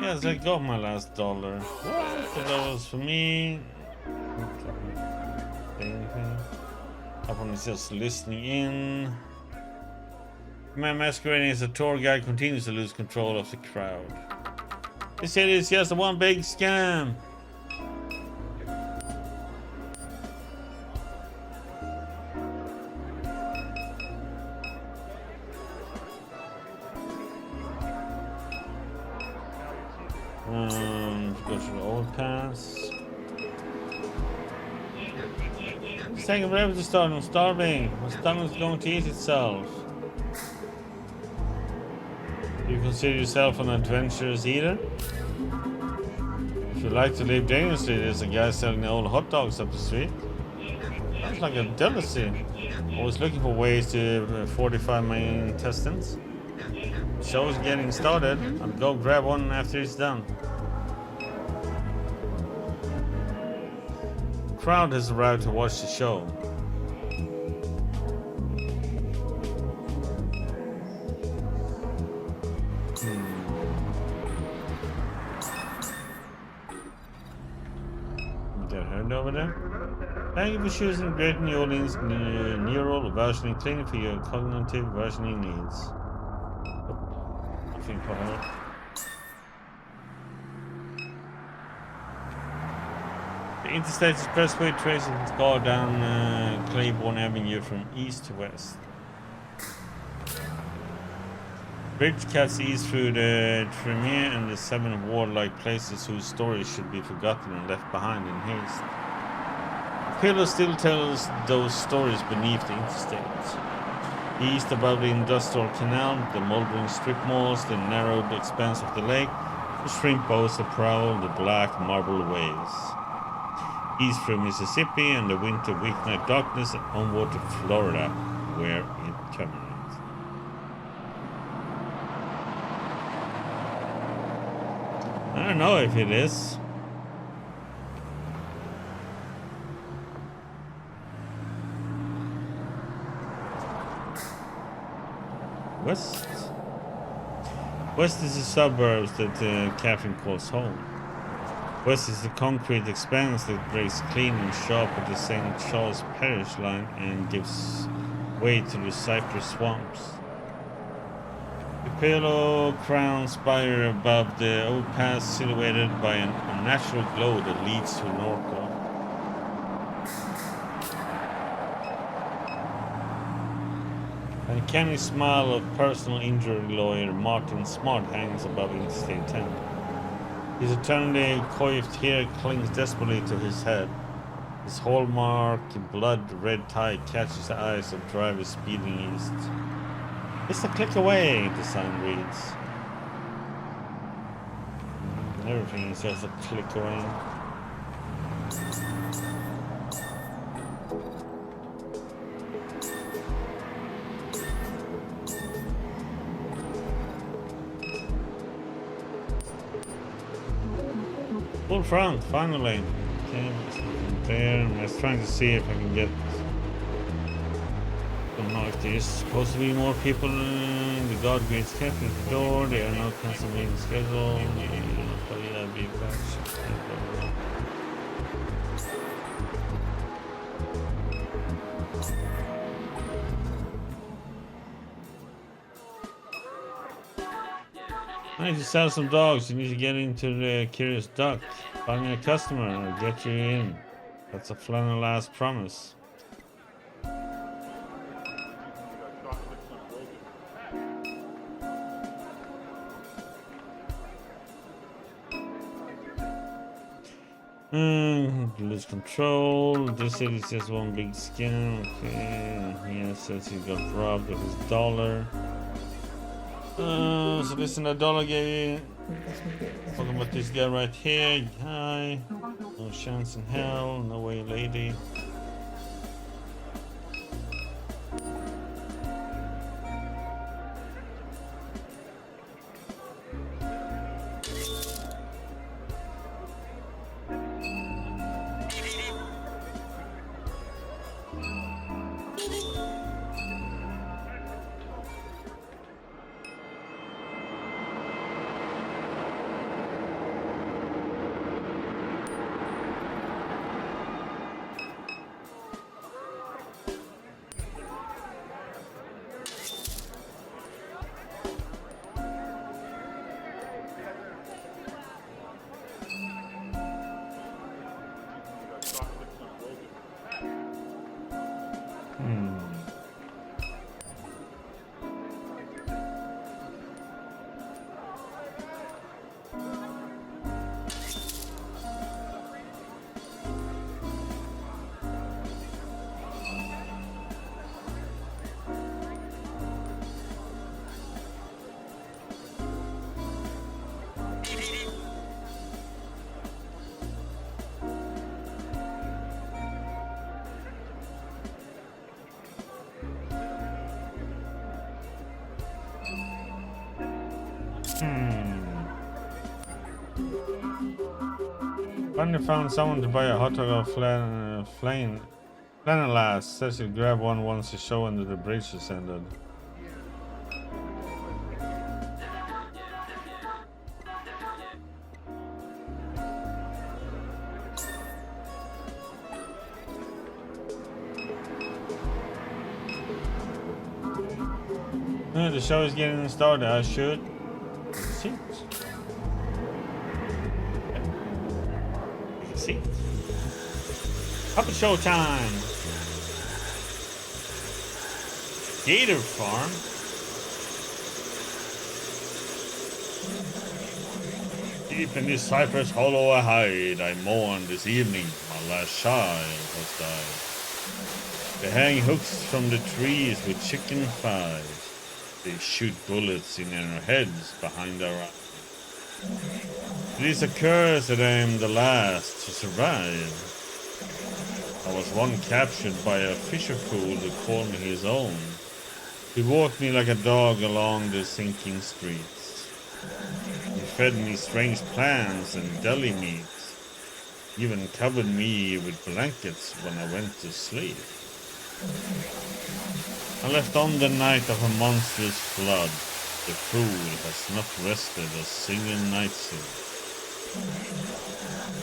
Yes, I got my last dollar. What? $1 for me. Everyone is just listening in. Man masquerading as a tour guide continues to lose control of the crowd. They say it's just one big scam. Go to the old pass. It's taking forever to start. I'm starving. My stomach's going to eat itself. Do you consider yourself an adventurous eater? If you like to live dangerously, there's a guy selling old hot dogs up the street. Sounds like a delicacy. Always looking for ways to fortify my intestines. Show's getting started. I'll go grab one after it's done. The crowd has arrived to watch the show. They're heard over there. Thank you for choosing Great New Orleans Neural Versioning Clinic for your cognitive versioning needs. Nothing for her. The Interstate Expressway traces its car down Claiborne Avenue from east to west. Bridge cuts east through the Tremere and the 7 warlike places whose stories should be forgotten and left behind in haste. The pillar still tells those stories beneath the interstate. East above the industrial canal, the moldering strip malls, the narrowed expanse of the lake, the shrimp boats that prowl the black marble waves. East from Mississippi and the winter weeknight darkness and onward to Florida, where it terminates. I don't know if it is. West. West is the suburbs that Catherine calls home. West is the concrete expanse that breaks clean and sharp at the St. Charles Parish line and gives way to the cypress swamps. The pale crown spire above the old pass silhouetted by an unnatural glow that leads to NORCO. An uncanny smile of personal injury lawyer Martin Smart hangs above Interstate 10. His eternally coiffed hair clings desperately to his head. His hallmark blood-red tie catches the eyes of drivers speeding east. It's a click away, the sign reads. Everything is just a click away. Full front, finally. Okay, there. I'm just trying to see if I can get. Don't know if there's supposed to be more people in the God Grades Cafe at the door. They are not constantly in schedule. Be back. I need to sell some dogs. You need to get into the Curious Duck. Find me a customer and I'll get you in. That's a flannel ass promise. Lose control. This city says one big scam. Okay. He says he got robbed of his dollar. So listen, a dollar gave you. Talking about this guy right here. Hi. No chance in hell. No way, lady. Finally found someone to buy a hot dog of flannel ass. Says he'll grab one once the show under the bridge is ended. The show is getting started. I should see. See. Puppet show time. Gator Farm. Deep in this cypress hollow I hide. I mourn this evening. My last child has died. They hang hooks from the trees with chicken thighs. They shoot bullets in our heads behind our eyes. It is a curse that I am the last to survive. I was once captured by a fisher fool who called me his own. He walked me like a dog along the sinking streets. He fed me strange plants and deli meats. Even covered me with blankets when I went to sleep. I left on the night of a monstrous flood. The fool has not rested a single night since.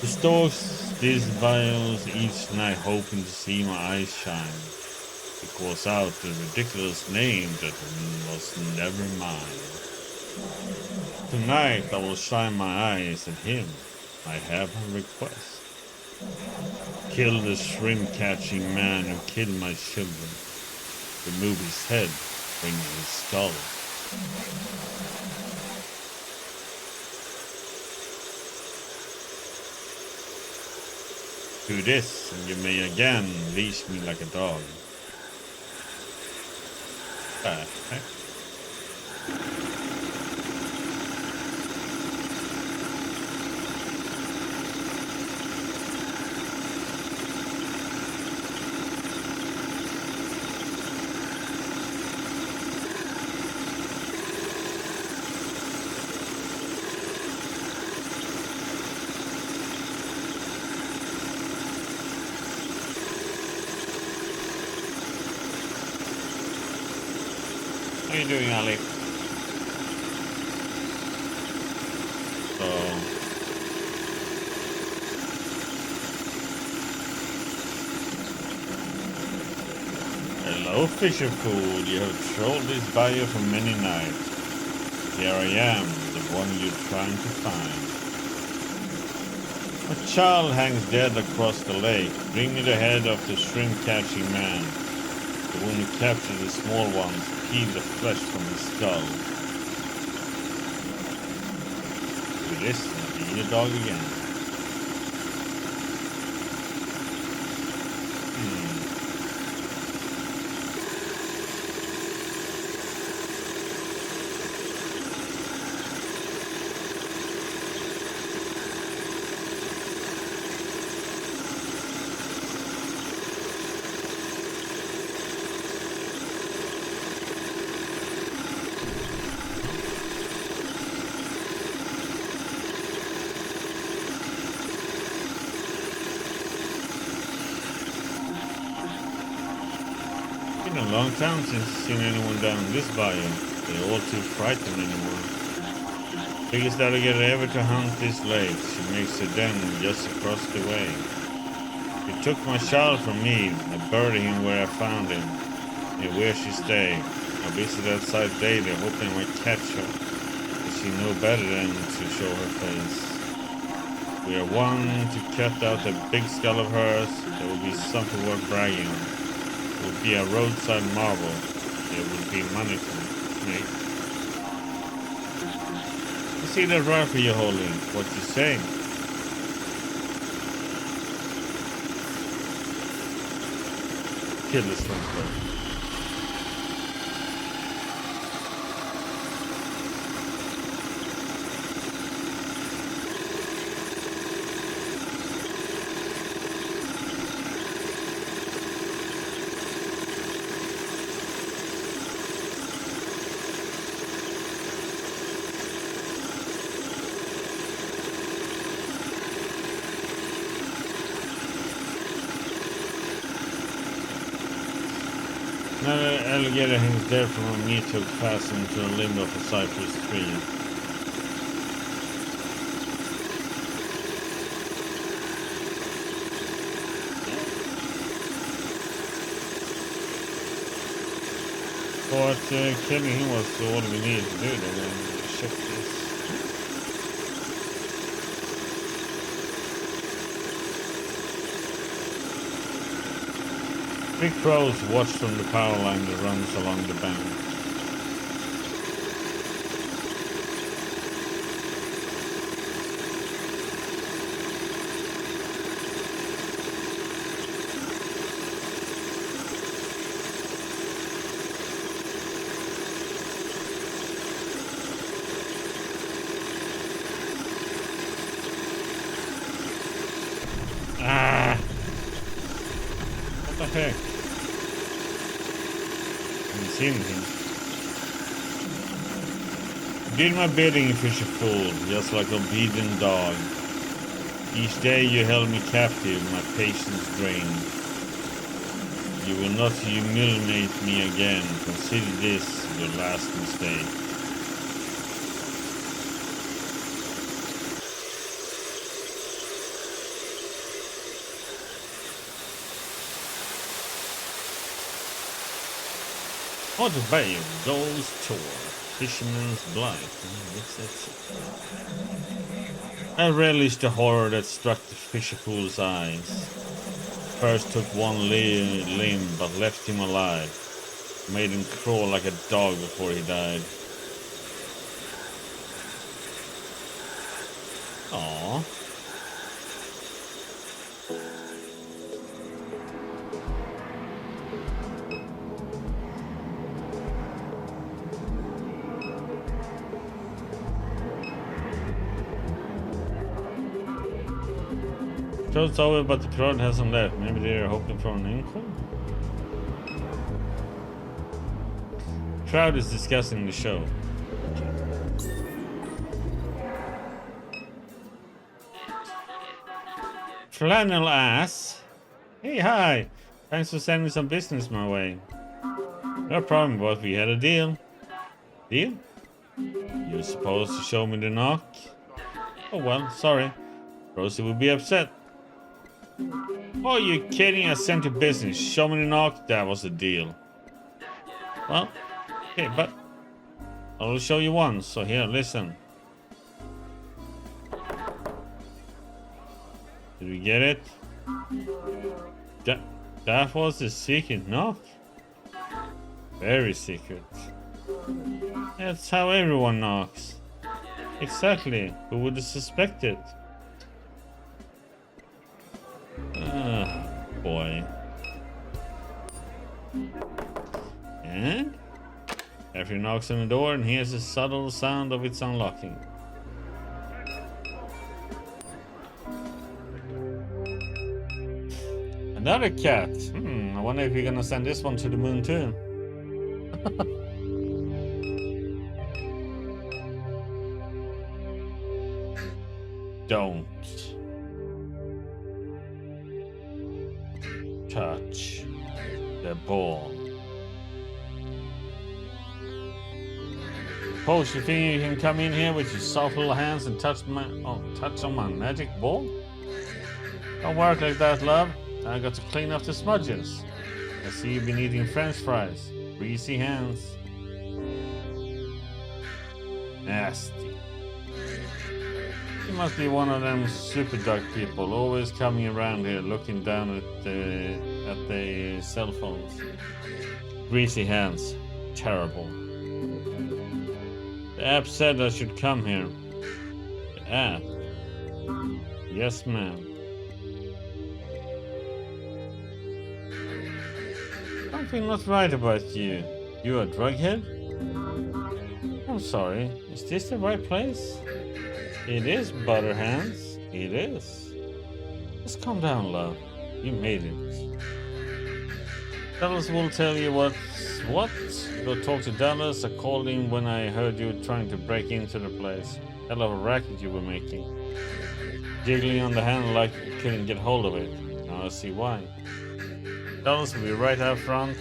He stalks these bios each night hoping to see my eyes shine. He calls out the ridiculous name that was never mine. Tonight I will shine my eyes at him. I have a request. Kill the shrimp-catching man who killed my children. Remove his head, bring his skull. Do this, and you may again leash me like a dog. Heck? How are you doing, Ali? So, hello, fisher fool. You have trolled this bayou for many nights. Here I am, the one you're trying to find. A child hangs dead across the lake. Bring me the head of the shrimp-catching man. The one who captured the small ones, peel the flesh from his skull. Do this and be a dog again. It's been a long time since I've seen anyone down this bayou. They're all too frightened anymore. Biggest alligator ever to hunt this lake. She makes her den just across the way. He took my child from me. I buried him where I found him. And where she stayed. I visit outside daily, hoping I might catch her. But she know better than to show her face. We are one to cut out the big skull of hers. There will be something worth bragging on. It will be a roadside marvel. There will be money to make. You see that rifle you're holding? What you say? Kill this one first. Another alligator hangs dead from a meat hook fastened to a limb of a cypress tree. But killing him was all we needed to do. Then check this. Big crows watch from the power line that runs along the bank. Ah! What the heck? Anything. Did my bidding, fisher fool, just like a obedient dog. Each day you held me captive, my patience drained. You will not humiliate me again. Consider this your last mistake. Water Bay, Gold's Tour, Fisherman's Blight. What's that? I relished the horror that struck the fisher fool's eyes. First took one limb, but left him alive. Made him crawl like a dog before he died. Aww. Show's over, but the crowd hasn't left. Maybe they're hoping for an encore? Crowd is discussing the show. Flannel ass. Hey, hi. Thanks for sending some business my way. No problem, but we had a deal. Deal? You're supposed to show me the knock? Oh well, sorry. Rosie will be upset. Oh, you kidding? I sent you business. Show me the knock. That was the deal. Well, okay, but I'll show you one. So here, listen. Did we get it? That was the secret knock. Very secret. That's how everyone knocks. Exactly. Who would have suspected? Boy. And after he knocks on the door and hears the subtle sound of its unlocking. Another cat. I wonder if you're gonna send this one to the moon too. Don't touch the ball. Suppose you think you can come in here with your soft little hands and touch on my magic ball? Don't work like that, love. I got to clean up the smudges. I see you've been eating French fries. Greasy hands. Nasty. You must be one of them super dark people, always coming around here looking down at the cell phones. Greasy hands. Terrible. The app said I should come here. The app? Yes, ma'am. Something not right about you. You a drughead? I'm sorry. Is this the right place? It is, Butterhands. It is. Just calm down, love. You made it. Dallas will tell you what? Go talk to Dallas. I called him when I heard you trying to break into the place. Hell of a racket you were making. Jiggling on the handle like you couldn't get hold of it. Now I see why. Dallas will be right out front.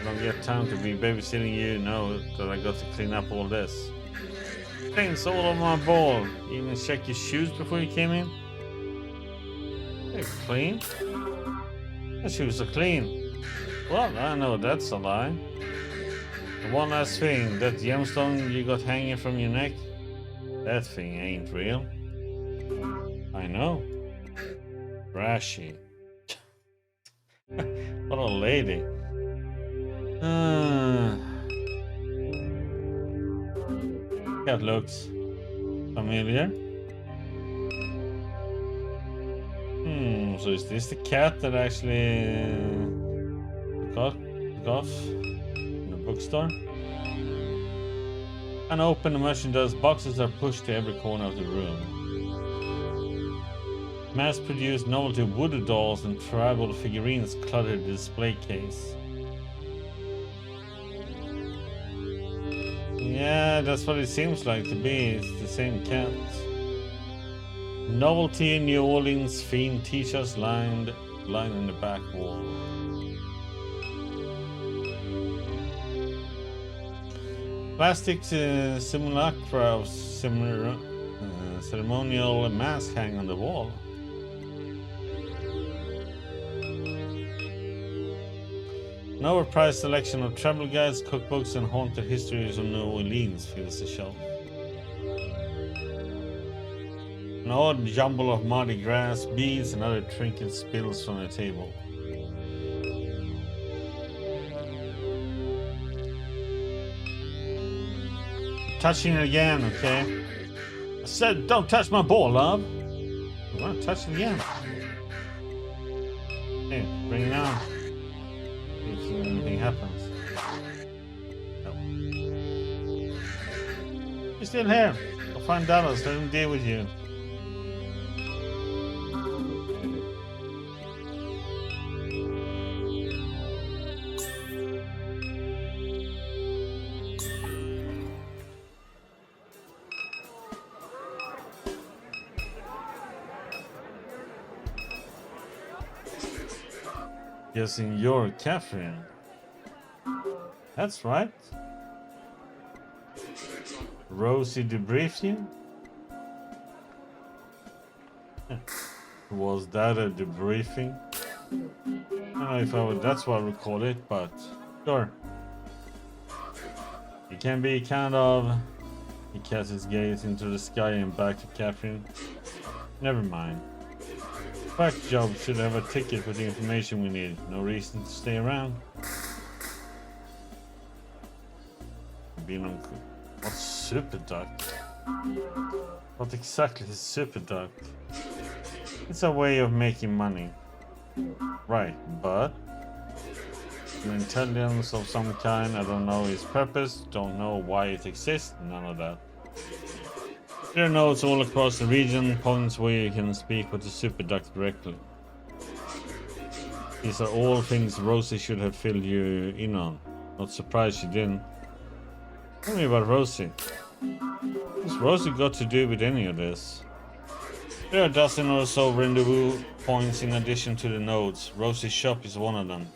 I don't get time to be babysitting you. Know that I got to clean up all this. Things all over my ball. You even check your shoes before you came in? They're clean. The shoes are clean. Well, I know that's a lie. And one last thing, that gemstone you got hanging from your neck, that thing ain't real. I know. Trashy. What a lady. Cat looks familiar. So is this the cat that actually took off in the bookstore? Unopened merchandise boxes are pushed to every corner of the room. Mass-produced novelty voodoo dolls and tribal figurines clutter the display case. Yeah, that's what it seems like to be. It's the same cat. Novelty New Orleans themed t-shirts lined in the back wall. Plastic simulacra of ceremonial mask hang on the wall. An overpriced selection of travel guides, cookbooks, and haunted histories of New Orleans fills the shelf. An odd jumble of Mardi Gras beads and other trinkets spills from the table. Touching it again, okay? I said, don't touch my ball, love. I'm gonna touch it again. Hey, bring it on. If anything happens. No. You're still here. I'll find Dallas. Let him deal with you. Guessing you're Catherine. That's right. Rosie debriefed you? Was that a debriefing? I don't know if I would, that's what I would call it, but sure. It can be kind of... He casts his gaze into the sky and back to Catherine. Never mind. Fact job should have a ticket with the information we need. No reason to stay around. Being on... What's Super Duck? What exactly is Super Duck? It's a way of making money. Right, but... An intelligence of some kind, I don't know its purpose, don't know why it exists, none of that. There are notes all across the region, points where you can speak with the Super Duck directly. These are all things Rosie should have filled you in on. Not surprised she didn't. Tell me about Rosie. What's Rosie got to do with any of this? There are a dozen or so rendezvous points in addition to the nodes. Rosie's shop is one of them.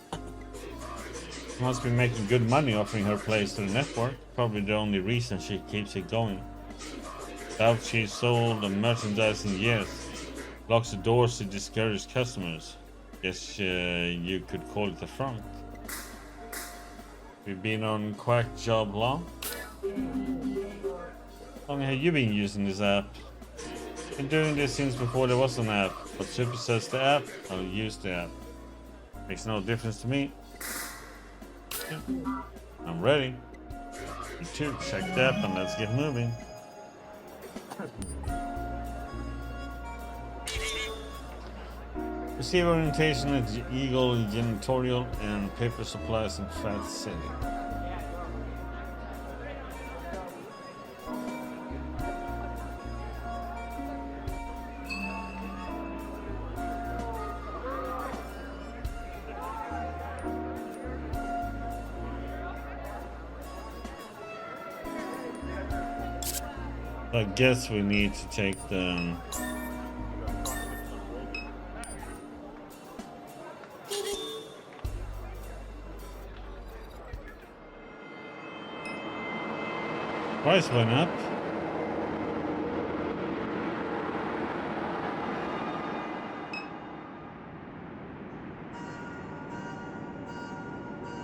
She must be making good money offering her place to the network. Probably the only reason she keeps it going. Doubt she's sold the merchandise in years. Locks the doors to discourage customers. Guess you could call it a front. We've been on Quack job long? How long have you been using this app? Been doing this since before there was an app. But Super says the app, I'll use the app. Makes no difference to me. Yeah. I'm ready. You too, check the app and let's get moving. Receive orientation at Eagle Janitorial and Paper Supplies in Fat City. I guess we need to take the... Price went up.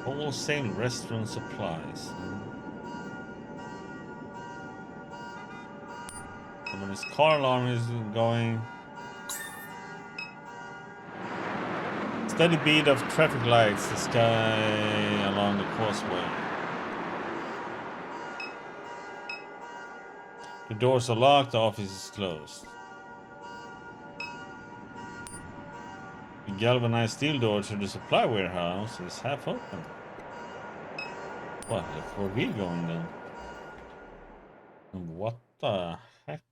Wholesale restaurant supplies. When his car alarm is going. Steady beat of traffic lights, the sky along the causeway. The doors are locked, the office is closed. The galvanized steel door to the supply warehouse is half open. What, look where we're going then? What the heck?